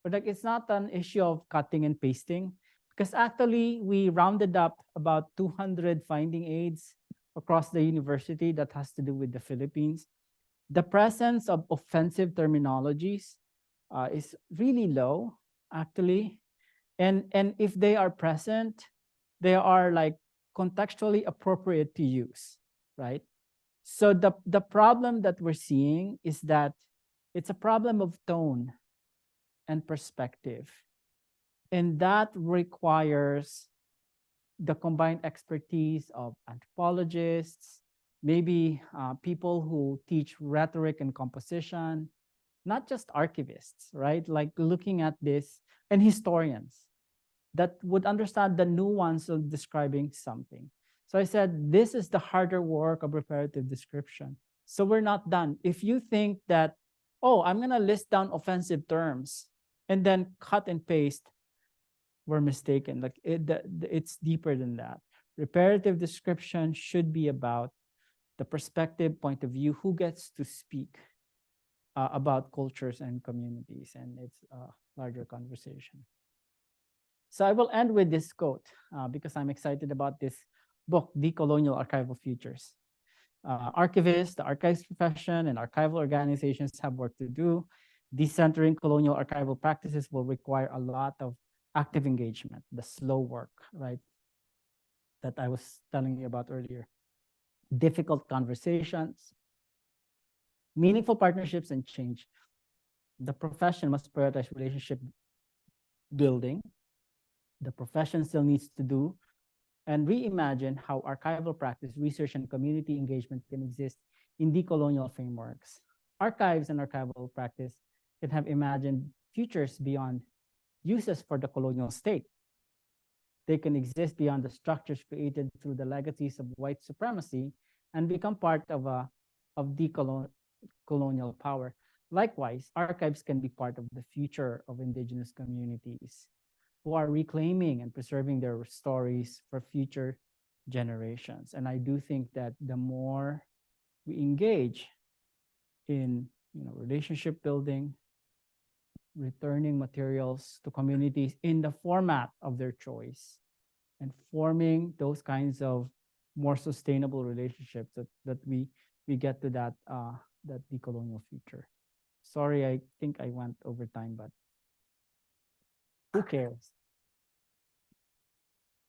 but like it's not an issue of cutting and pasting, because actually we rounded up about 200 finding aids across the university that has to do with the Philippines. The presence of offensive terminologies is really low, actually. And if they are present, they are like contextually appropriate to use, right? So the problem that we're seeing is that it's a problem of tone and perspective. And that requires the combined expertise of anthropologists, maybe people who teach rhetoric and composition, not just archivists, right? Like looking at this, and historians that would understand the nuance of describing something. So I said, this is the harder work of reparative description. So we're not done. If you think that, oh, I'm gonna list down offensive terms and then cut and paste, we're mistaken. Like it's deeper than that. Reparative description should be about the perspective, point of view, who gets to speak about cultures and communities, and it's a larger conversation. So I will end with this quote because I'm excited about this book, Decolonial Archival Futures. Archivists, the archives profession, and archival organizations have work to do. Decentering colonial archival practices will require a lot of active engagement, the slow work, right, that I was telling you about earlier. Difficult conversations, meaningful partnerships, and change. The profession must prioritize relationship building. The profession still needs to do and reimagine how archival practice, research, and community engagement can exist in decolonial frameworks. Archives and archival practice can have imagined futures beyond uses for the colonial state. They can exist beyond the structures created through the legacies of white supremacy and become part of decolonial power. Likewise, archives can be part of the future of indigenous communities who are reclaiming and preserving their stories for future generations. And I do think that the more we engage in relationship building, returning materials to communities in the format of their choice, and forming those kinds of more sustainable relationships that we get to that decolonial future. Sorry, I think I went over time, but who cares?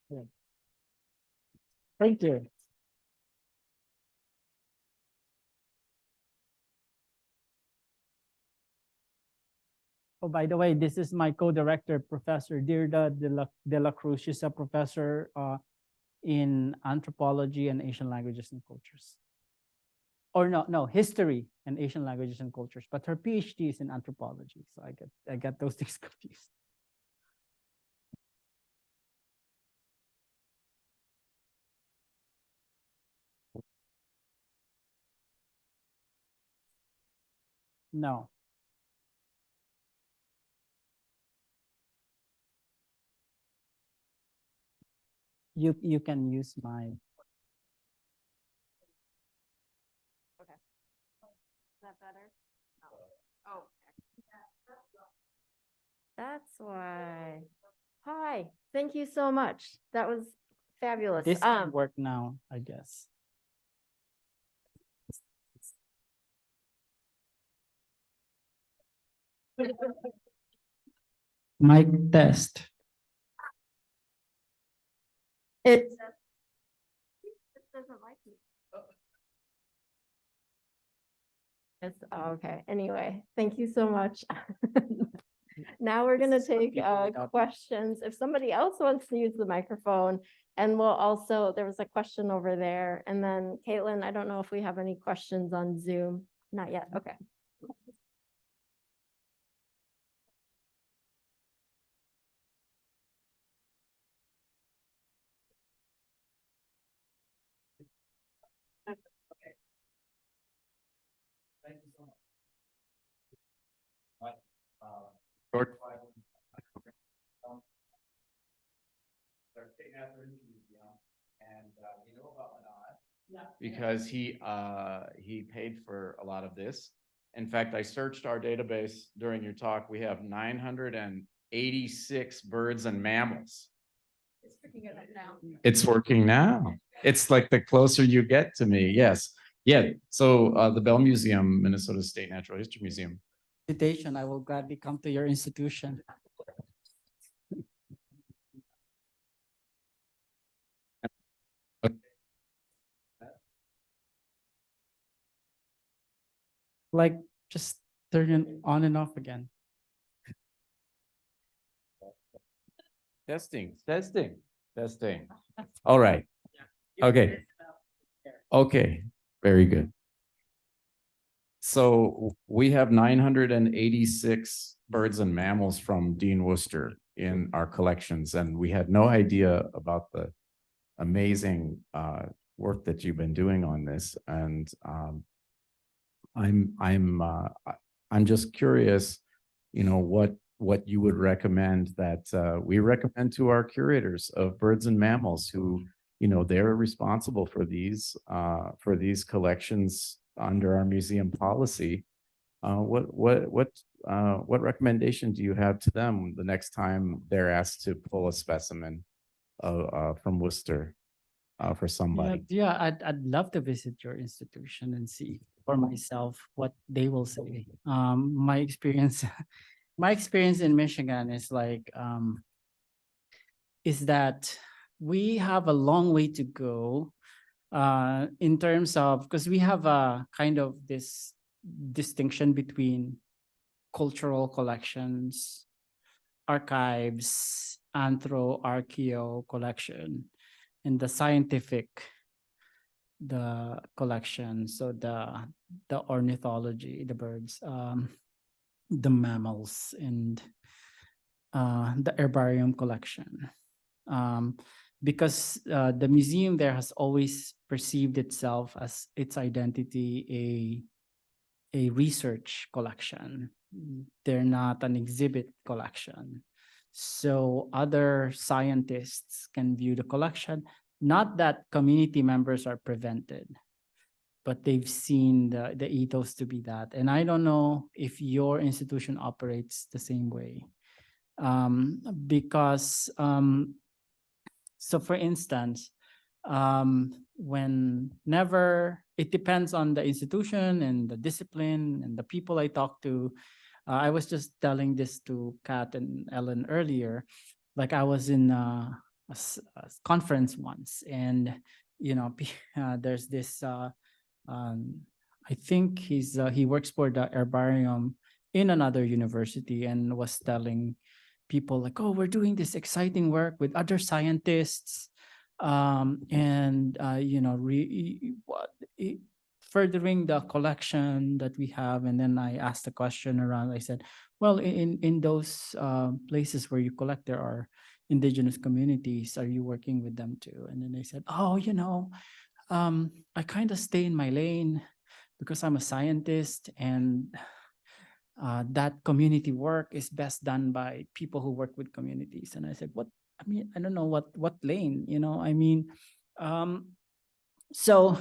Yeah. Thank you. Oh, by the way, this is my co-director, Professor Dirda de la Cruz. She's a professor in anthropology and Asian languages and cultures. Or no, history and Asian languages and cultures. But her PhD is in anthropology, so I get those things confused. No. You can use mine. Okay. Is that better? Oh. That's why. Hi, thank you so much. That was fabulous. This can work now, I guess. Mic test. It doesn't like me. It's okay. Anyway, thank you so much. Now we're gonna take questions. If somebody else wants to use the microphone, and we'll also, there was a question over there. And then Caitlin, I don't know if we have any questions on Zoom. Not yet. Okay. Thank you so much. Short. And you know about Manad? Yeah. Because he paid for a lot of this. In fact, I searched our database during your talk. We have 986 birds and mammals. It's freaking it up now. It's working now. It's like the closer you get to me. Yes. Yeah. So the Bell Museum, Minnesota State Natural History Museum. Invitation, I will gladly come to your institution. Like just turn it on and off again. Testing. Testing. All right. Okay. Okay, very good. So we have 986 birds and mammals from Dean Worcester in our collections, and we had no idea about the amazing work that you've been doing on this. And I'm just curious, what you would recommend that we recommend to our curators of birds and mammals who, they're responsible for these collections under our museum policy. What recommendation do you have to them the next time they're asked to pull a specimen from Worcester for somebody? Yeah, I'd love to visit your institution and see for myself what they will say. My experience, my experience in Michigan is like, is that we have a long way to go in terms of, because we have a kind of this distinction between cultural collections, archives, anthro-archeo collection, and the scientific, the collection. So the ornithology, the birds, the mammals, and the herbarium collection. Because the museum there has always perceived itself as its identity a research collection. They're not an exhibit collection. So other scientists can view the collection, not that community members are prevented, but they've seen the ethos to be that. And I don't know if your institution operates the same way. Because so for instance, whenever it depends on the institution and the discipline and the people I talk to. I was just telling this to Kat and Ellen earlier. Like I was in a conference once, and there's this. I think he works for the herbarium in another university, and was telling people like, oh, we're doing this exciting work with other scientists, and furthering the collection that we have. And then I asked a question around, I said, well, in those places where you collect, there are indigenous communities. Are you working with them too? And then they said, oh, I kind of stay in my lane because I'm a scientist, and that community work is best done by people who work with communities. And I said, what? I mean, I don't know what lane, so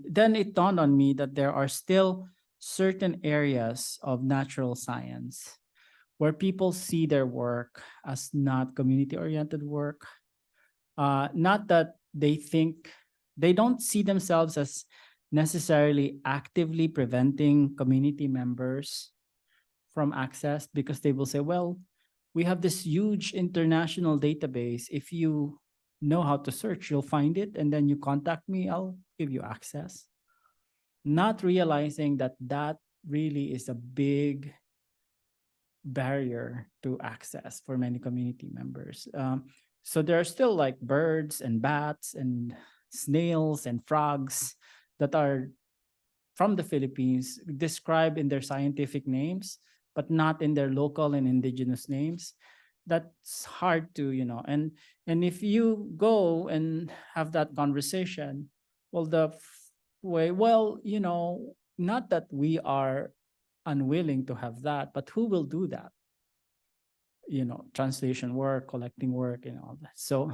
then it dawned on me that there are still certain areas of natural science where people see their work as not community-oriented work. Not that they don't see themselves as necessarily actively preventing community members from access, because they will say, well, we have this huge international database. If you know how to search, you'll find it, and then you contact me, I'll give you access. Not realizing that that really is a big barrier to access for many community members. So there are still like birds and bats and snails and frogs that are from the Philippines, described in their scientific names, but not in their local and indigenous names. That's hard to, and if you go and have that conversation, well, not that we are unwilling to have that, but who will do that? Translation work, collecting work, and all that. So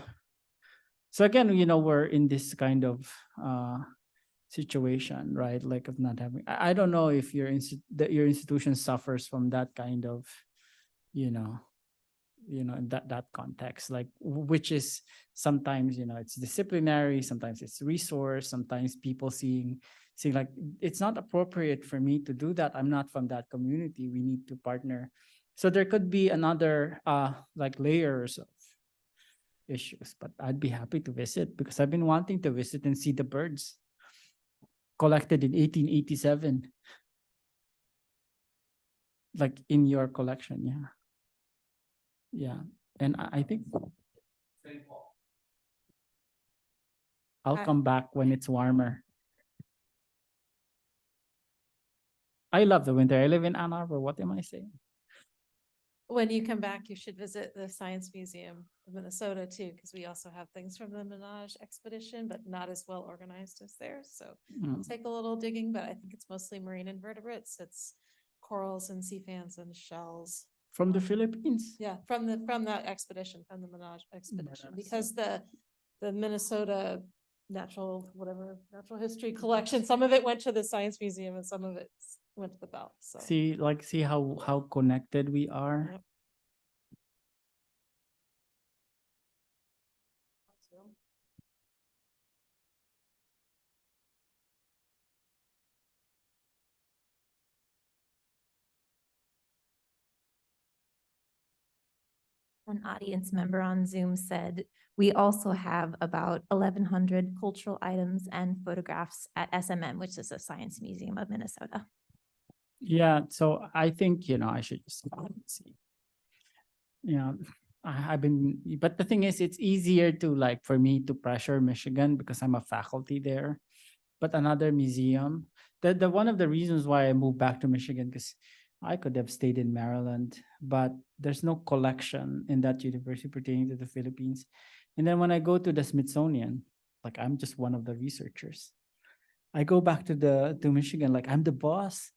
again, we're in this kind of situation, right? Like of not having. I don't know if your institution suffers from that kind of, in that context, like which is sometimes it's disciplinary, sometimes it's resource, sometimes people seeing like it's not appropriate for me to do that. I'm not from that community. We need to partner. So there could be another like layers of issues, but I'd be happy to visit because I've been wanting to visit and see the birds collected in 1887, like in your collection. Yeah. And I think I'll I- come back when it's warmer. I love the winter. I live in Ann Arbor. What am I saying? When you come back, you should visit the Science Museum of Minnesota too, because we also have things from the Menage expedition, but not as well organized as theirs. So Mm. take a little digging, but I think it's mostly marine invertebrates. It's corals and sea fans and shells. From the Philippines. Yeah, from that expedition, from the Menage expedition, Menage, because the Minnesota natural history collection, some of it went to the Science Museum and some of it went to the Bell, so. See how connected we are. Yep. An audience member on Zoom said, we also have about 1,100 cultural items and photographs at SMM, which is the Science Museum of Minnesota. Yeah, so I think, I should just see. I've been, but the thing is, it's easier to like for me to pressure Michigan because I'm a faculty there. But another museum, the one of the reasons why I moved back to Michigan, because I could have stayed in Maryland, but there's no collection in that university pertaining to the Philippines. And then when I go to the Smithsonian, like I'm just one of the researchers. I go back to Michigan, like I'm the boss.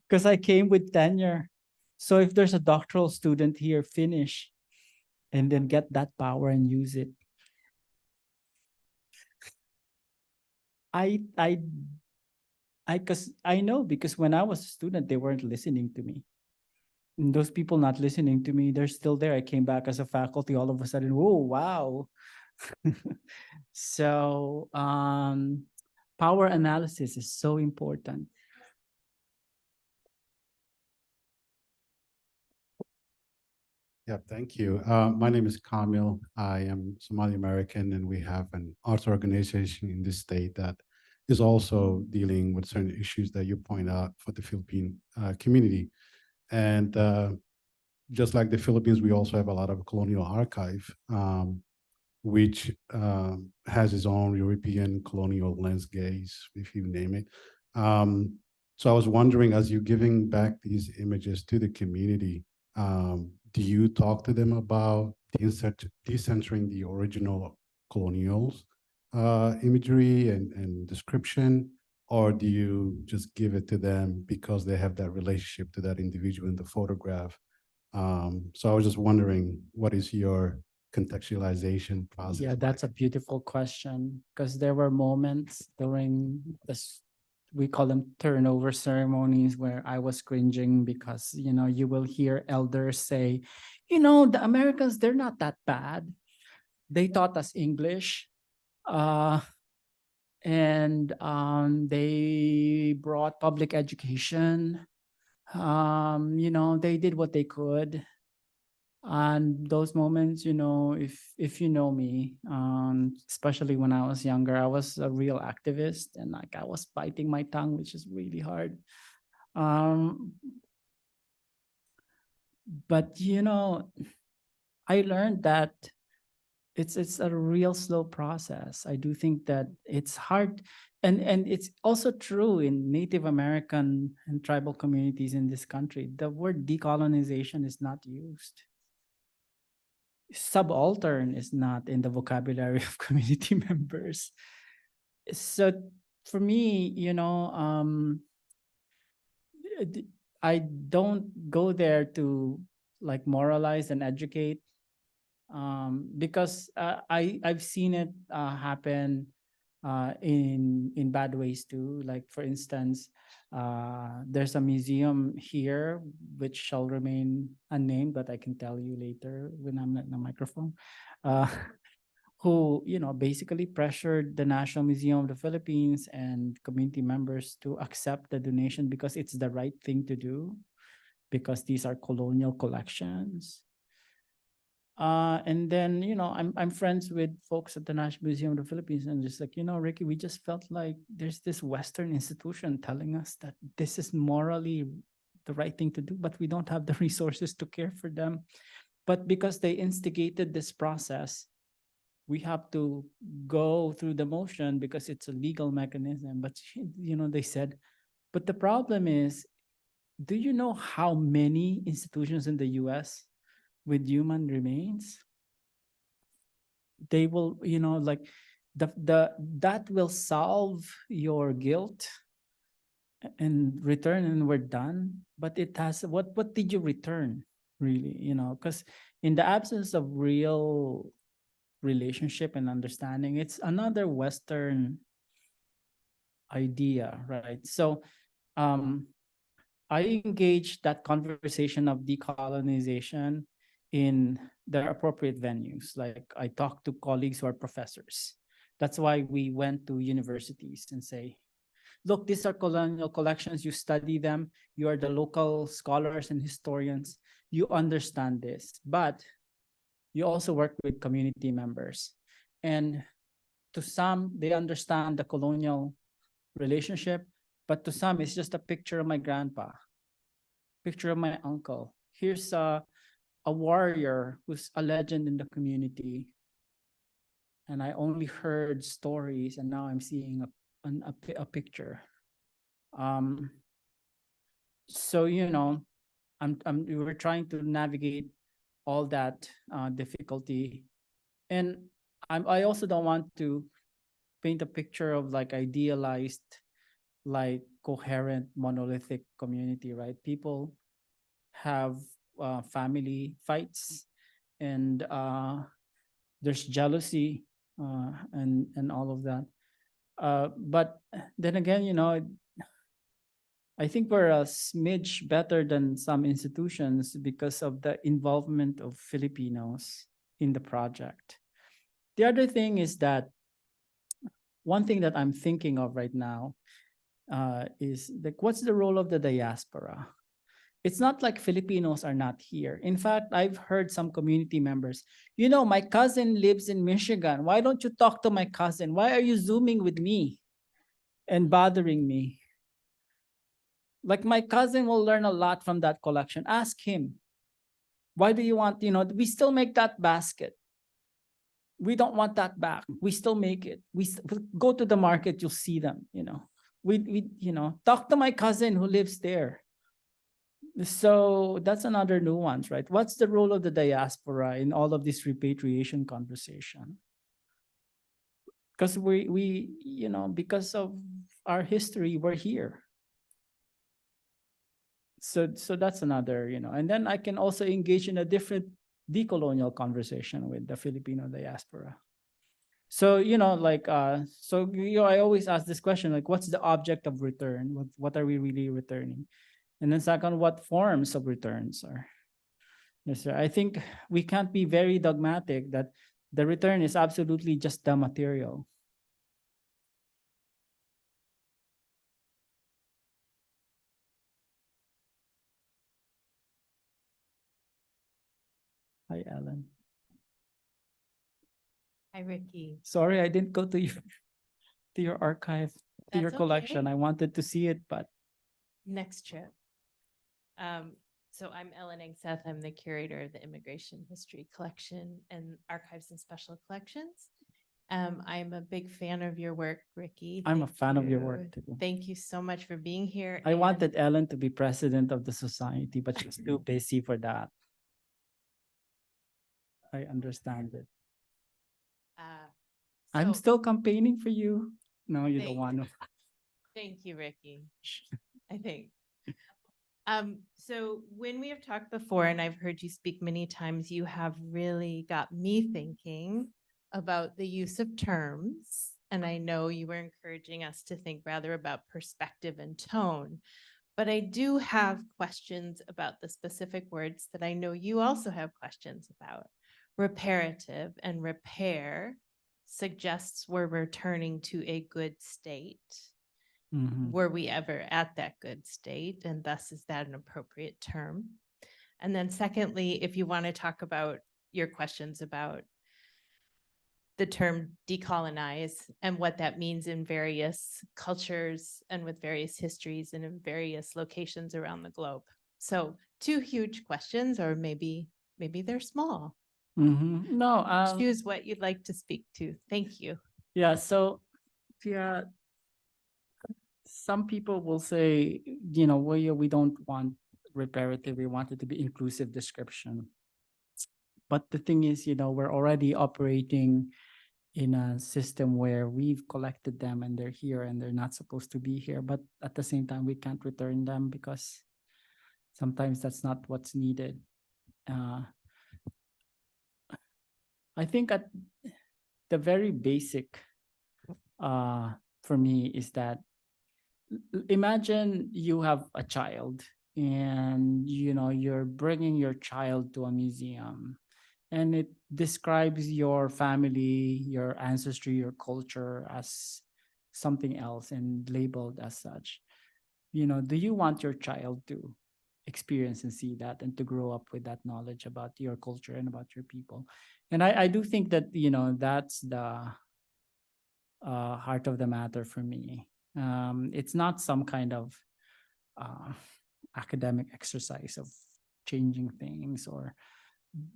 Because I came with tenure. So if there's a doctoral student here, finish and then get that power and use it. Because I know, because when I was a student, they weren't listening to me. And those people not listening to me, they're still there. I came back as a faculty, all of a sudden, whoa, wow. So power analysis is so important. Yeah, thank you. My name is Kamil. I am Somali American, and we have an arts organization in this state that is also dealing with certain issues that you point out for the Philippine community. And just like the Philippines, we also have a lot of colonial archive, which has its own European colonial lens gaze, if you name it. So I was wondering, as you're giving back these images to the community, do you talk to them about decentering the original colonials imagery and description, or do you just give it to them because they have that relationship to that individual in the photograph? So I was just wondering, what is your contextualization process? Yeah, that's a like? beautiful question, because there were moments during this, we call them turnover ceremonies, where I was cringing because, you will hear elders say, the Americans, they're not that bad. They taught us English. And they brought public education. They did what they could. And those moments, if you know me, especially when I was younger, I was a real activist, and like I was biting my tongue, which is really hard. But I learned that it's a real slow process. I do think that it's hard, and it's also true in Native American and tribal communities in this country. The word decolonization is not used. Subaltern is not in the vocabulary of community members. So for me, I don't go there to like moralize and educate, because I've seen it happen in bad ways too. Like for instance, there's a museum here which shall remain unnamed, but I can tell you later when I'm not in the microphone, who basically pressured the National Museum of the Philippines and community members to accept the donation because it's the right thing to do, because these are colonial collections. And then, I'm friends with folks at the National Museum of the Philippines, and just like, Ricky, we just felt like there's this Western institution telling us that this is morally the right thing to do, but we don't have the resources to care for them. But because they instigated this process, we have to go through the motion because it's a legal mechanism. But, they said, but the problem is, do you know how many institutions in the US with human remains? They will, like that will solve your guilt and return and we're done. But it has, what did you return really? Because in the absence of real relationship and understanding, it's another Western idea, right? So I engaged that conversation of decolonization in the appropriate venues. Like I talked to colleagues who are professors. That's why we went to universities and say, look, these are colonial collections. You study them. You are the local scholars and historians. You understand this, but you also work with community members. And to some, they understand the colonial relationship, but to some, it's just a picture of my grandpa, picture of my uncle. Here's a warrior who's a legend in the community. And I only heard stories, and now I'm seeing a picture. So, we're trying to navigate all that difficulty. And I also don't want to paint a picture of like idealized, like coherent, monolithic community, right? People have family fights, and there's jealousy and all of that. But then again, I think we're a smidge better than some institutions because of the involvement of Filipinos in the project. The other thing is that one thing that I'm thinking of right now is like, what's the role of the diaspora? It's not like Filipinos are not here. In fact, I've heard some community members, my cousin lives in Michigan. Why don't you talk to my cousin? Why are you Zooming with me and bothering me? Like my cousin will learn a lot from that collection. Ask him. Why do you want, we still make that basket. We don't want that back. We still make it. Go to the market, you'll see them, We talk to my cousin who lives there. So that's another nuance, right? What's the role of the diaspora in all of this repatriation conversation? Because we because of our history, we're here. So that's another, and then I can also engage in a different decolonial conversation with the Filipino diaspora. So, I always ask this question, like, what's the object of return? What are we really returning? And then second, what forms of returns are? Yes, sir. I think we can't be very dogmatic that the return is absolutely just the material. Hi, Ellen. Hi, Ricky. Sorry, I didn't go to your archive, to your That's collection. okay. I wanted to see it, but Next trip. So I'm Ellen Seth. I'm the curator of the Immigration History Collection and Archives and Special Collections. I'm a big fan of your work, Ricky. I'm a Thank fan of your you. work too. Thank you so much for being here. I and- wanted Ellen to be president of the society, but she's too busy for that. I understand it. I'm so still campaigning for you. No, you don't Thank- want to. Thank you, Ricky. I think. So when we have talked before, and I've heard you speak many times, you have really got me thinking about the use of terms. And I know you were encouraging us to think rather about perspective and tone. But I do have questions about the specific words that I know you also have questions about. Reparative and repair suggests we're returning to a good state. Mhm. Were we ever at that good state? And thus, is that an appropriate term? And then secondly, if you want to talk about your questions about the term decolonize and what that means in various cultures and with various histories and in various locations around the globe. So two huge questions, or maybe they're small. No, Choose what you'd like to speak to. Thank you. yeah, so, yeah, some people will say, we don't want reparative, we want it to be inclusive description. But the thing is, we're already operating in a system where we've collected them and they're here and they're not supposed to be here. But at the same time, we can't return them because sometimes that's not what's needed. I think at the very basic for me is that imagine you have a child and you're bringing your child to a museum and it describes your family, your ancestry, your culture as something else and labeled as such. Do you want your child to experience and see that and to grow up with that knowledge about your culture and about your people? And I do think that, that's the heart of the matter for me. It's not some kind of academic exercise of changing things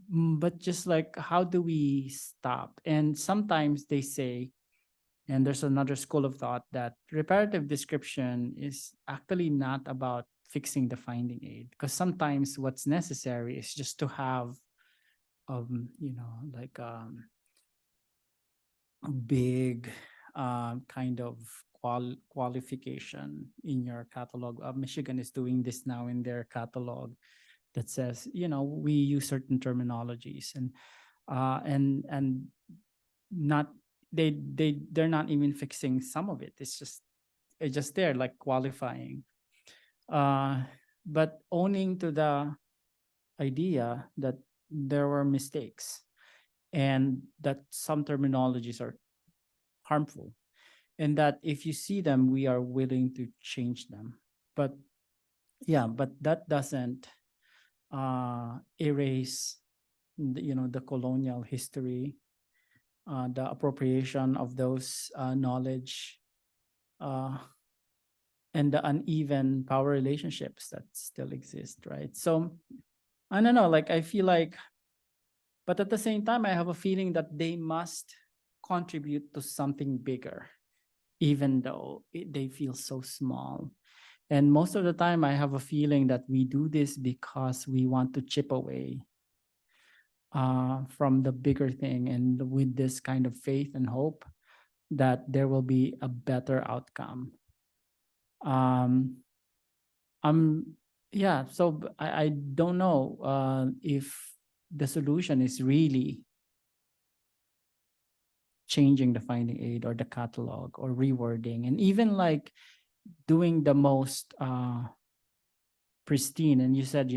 but just like, how do we stop? And sometimes they say, and there's another school of thought that reparative description is actually not about fixing the finding aid, because sometimes what's necessary is just to have, like a big kind of qualification in your catalog. Michigan is doing this now in their catalog that says, we use certain terminologies and not they're not even fixing some of it. It's just there, like qualifying. But owning to the idea that there were mistakes and that some terminologies are harmful and that if you see them, we are willing to change them. But that doesn't erase the colonial history, the appropriation of those knowledge, and the uneven power relationships that still exist, right? So I don't know, like I feel like, but at the same time, I have a feeling that they must contribute to something bigger, even though they feel so small. And most of the time, I have a feeling that we do this because we want to chip away from the bigger thing, and with this kind of faith and hope that there will be a better outcome. So I don't know if the solution is really changing the finding aid or the catalog or rewording, and even like doing the most pristine. And you said,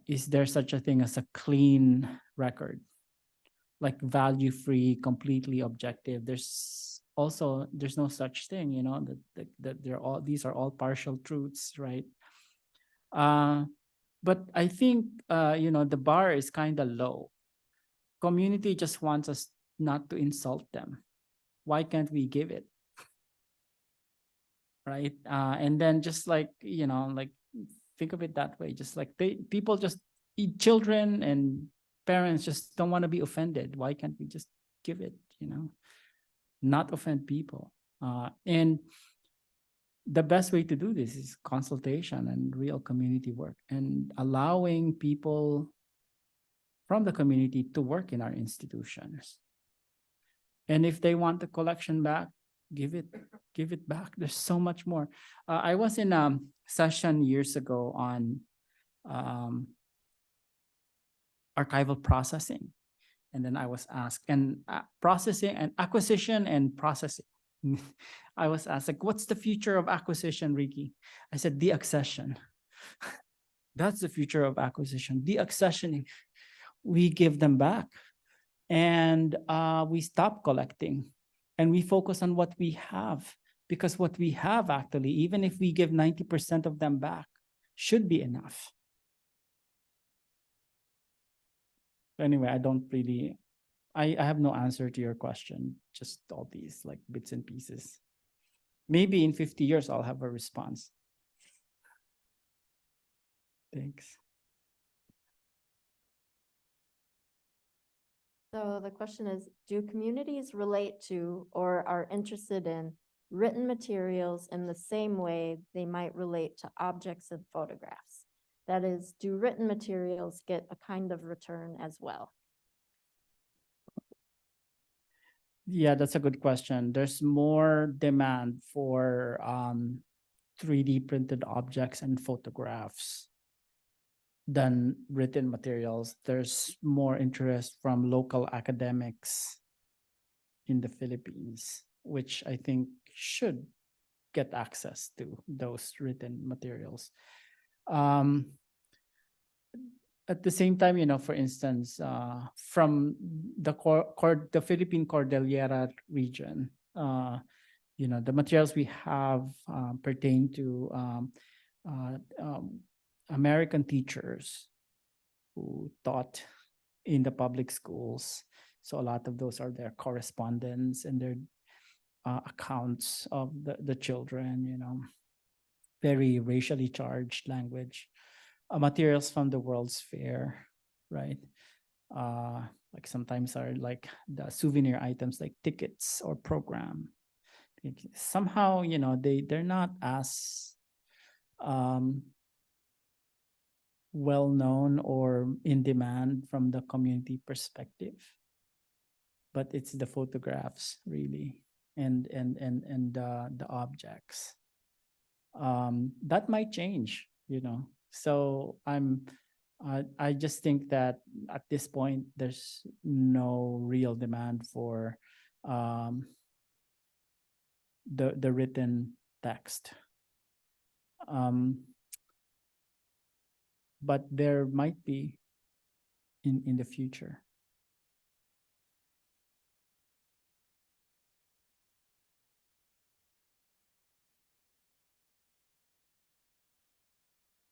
is there such a thing as a clean record, like value free, completely objective? There's no such thing, that these are all partial truths, right? But I think the bar is kind of low. Community just wants us not to insult them. Why can't we give it? Right? And then just like, like think of it that way. Just like people just eat, children and parents just don't want to be offended. Why can't we just give it, not offend people? And the best way to do this is consultation and real community work and allowing people from the community to work in our institutions. And if they want the collection back, give it back. There's so much more. I was in a session years ago on archival processing. And then I was asked, and processing and acquisition and processing. I was asked, like, what's the future of acquisition, Ricky? I said, deaccession. That's the future of acquisition. Deaccessioning. We give them back. And we stop collecting. And we focus on what we have. Because what we have, actually, even if we give 90% of them back, should be enough. Anyway, I have no answer to your question, just all these like bits and pieces. Maybe in 50 years, I'll have a response. Thanks. So the question is, do communities relate to or are interested in written materials in the same way they might relate to objects and photographs? That is, do written materials get a kind of return as well? Yeah, that's a good question. There's more demand for 3D printed objects and photographs than written materials. There's more interest from local academics in the Philippines, which I think should get access to those written materials. At the same time, for instance, from the Philippine Cordillera region, the materials we have pertain to uh, um, American teachers who taught in the public schools. So a lot of those are their correspondence and their accounts of the children, very racially charged language. Materials from the World's Fair, right? Like sometimes are like the souvenir items like tickets or program. Somehow, they're not as well known or in demand from the community perspective. But it's the photographs really and the objects. That might change, So I just think that at this point there's no real demand for the written text. But there might be in the future.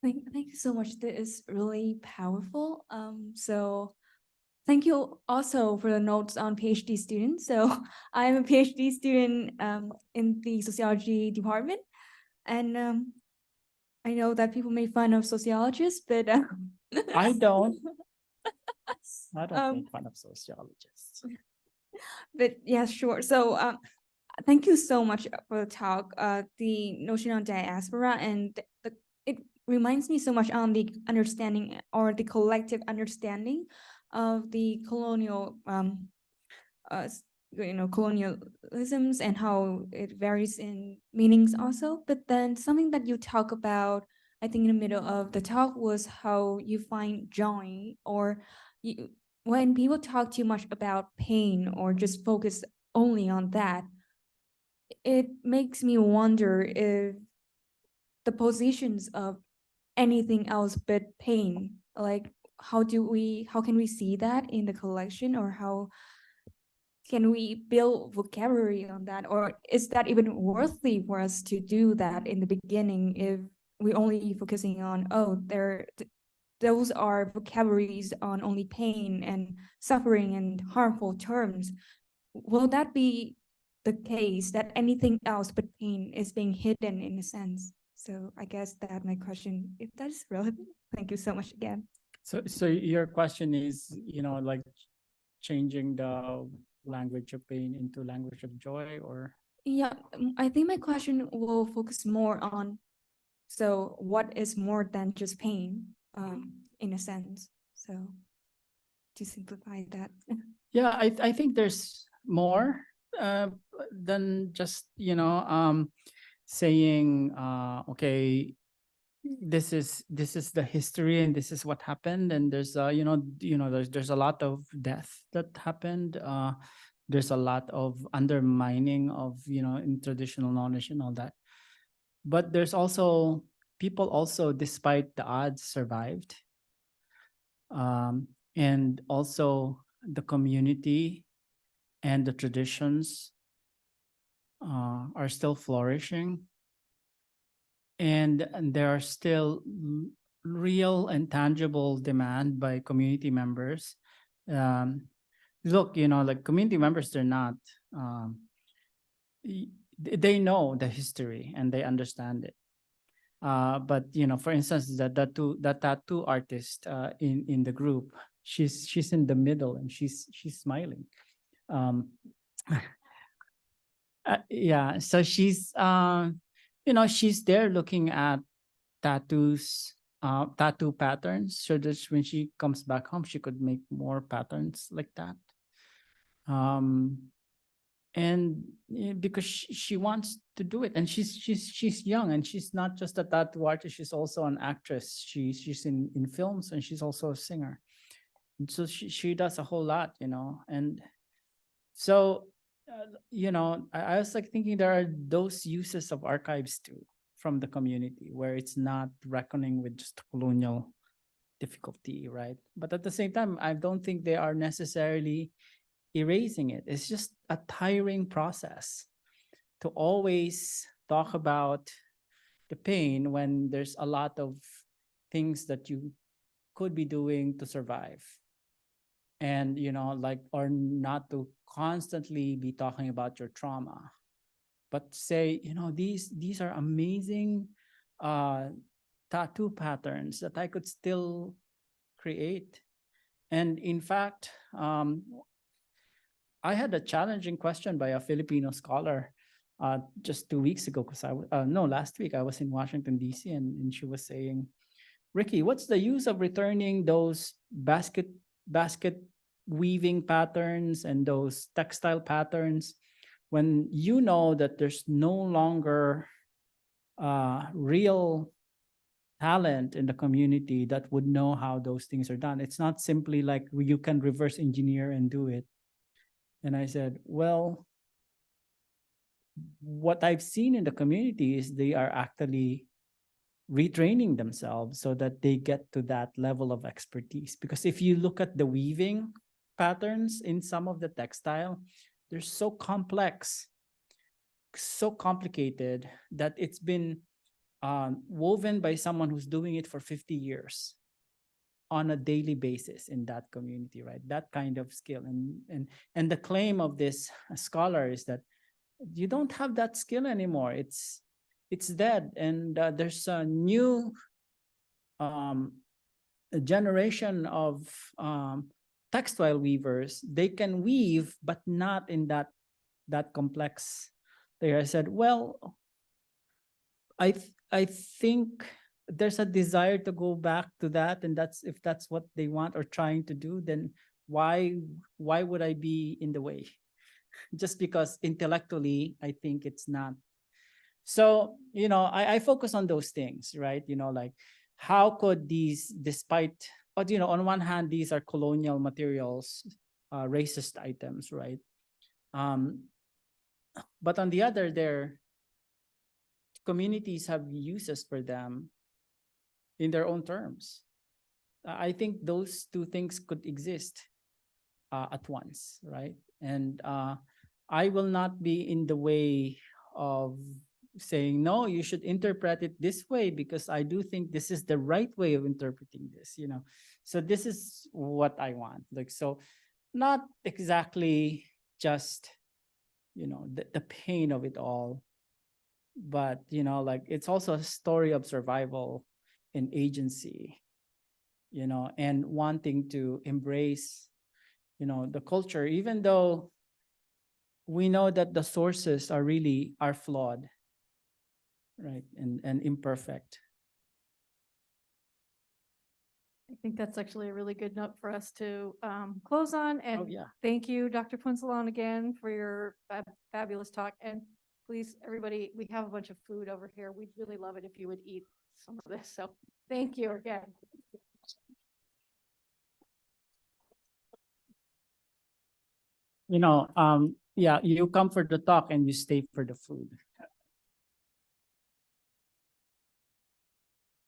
Thank you so much. That is really powerful. So thank you also for the notes on PhD students. So I'm a PhD student in the sociology department, and I know that people make fun of sociologists, but I don't. I don't Um, make fun of sociologists. but yeah, sure. So thank you so much for the talk. The notion on diaspora and it reminds me so much on the understanding or the collective understanding of the colonial colonialisms and how it varies in meanings also. But then something that you talk about, I think in the middle of the talk, was how you find joy, or when people talk too much about pain or just focus only on that, it makes me wonder if the positions of anything else but pain, like how can we see that in the collection, or how can we build vocabulary on that, or is that even worthy for us to do that in the beginning if we only focusing on, those are vocabularies on only pain and suffering and harmful terms? Will that be the case that anything else but pain is being hidden in a sense? So I guess that's my question, if that's relevant. Thank you so much again. So your question is, like changing the language of pain into language of joy, or? Yeah, I think my question will focus more on, so what is more than just pain, in a sense? So to simplify that. Yeah, I think there's more than just, saying, okay, this is the history and this is what happened, and there's there's a lot of death that happened. There's a lot of undermining of in traditional knowledge and all that, but there's also people also, despite the odds, survived, and also the community and the traditions are still flourishing. And there are still real and tangible demand by community members. Look, like community members, they're not, they know the history and they understand it. But for instance, the tattoo artist in the group, she's in the middle and she's smiling. Yeah, so she's she's there looking at tattoos, tattoo patterns, so that when she comes back home, she could make more patterns like that. And because she wants to do it, and she's young, and she's not just a tattoo artist, she's also an actress. She's in films, and she's also a singer. And so she does a whole lot, and so I was like thinking there are those uses of archives too from the community where it's not reckoning with just colonial difficulty, right? But at the same time, I don't think they are necessarily erasing it. It's just a tiring process to always talk about the pain when there's a lot of things that you could be doing to survive. And, or not to constantly be talking about your trauma, but say, these are amazing tattoo patterns that I could still create. And in fact, I had a challenging question by a Filipino scholar just 2 weeks ago, because last week I was in Washington, D.C., and she was saying, Ricky, what's the use of returning those basket weaving patterns and those textile patterns when you know that there's no longer real talent in the community that would know how those things are done? It's not simply like you can reverse engineer and do it. And I said, well, what I've seen in the community is they are actually retraining themselves so that they get to that level of expertise. Because if you look at the weaving patterns in some of the textile, they're so complex, so complicated that it's been woven by someone who's doing it for 50 years on a daily basis in that community, right? That kind of skill. And the claim of this scholar is that you don't have that skill anymore. It's dead. And there's a new generation of textile weavers. They can weave, but not in that complex layer. I said, well, I think there's a desire to go back to that, and if that's what they want or trying to do, then why would I be in the way? Just because intellectually I think it's not. So I focus on those things, right? Like how could these, despite, but on one hand these are colonial materials, racist items, right? But on the other, their communities have uses for them in their own terms. I think those two things could exist at once, right? And I will not be in the way of saying, no, you should interpret it this way, because I do think this is the right way of interpreting this, So this is what I want. Like, so not exactly just, the pain of it all, but, like it's also a story of survival and agency, and wanting to embrace, the culture, even though we know that the sources are flawed, right, and imperfect. I think that's actually a really good note for us to close on. And Oh, yeah. thank you, Dr. Punzalan, again for your fabulous talk. And please, everybody, we have a bunch of food over here. We'd really love it if you would eat some of this. So thank you again. Yeah, you come for the talk and you stay for the food.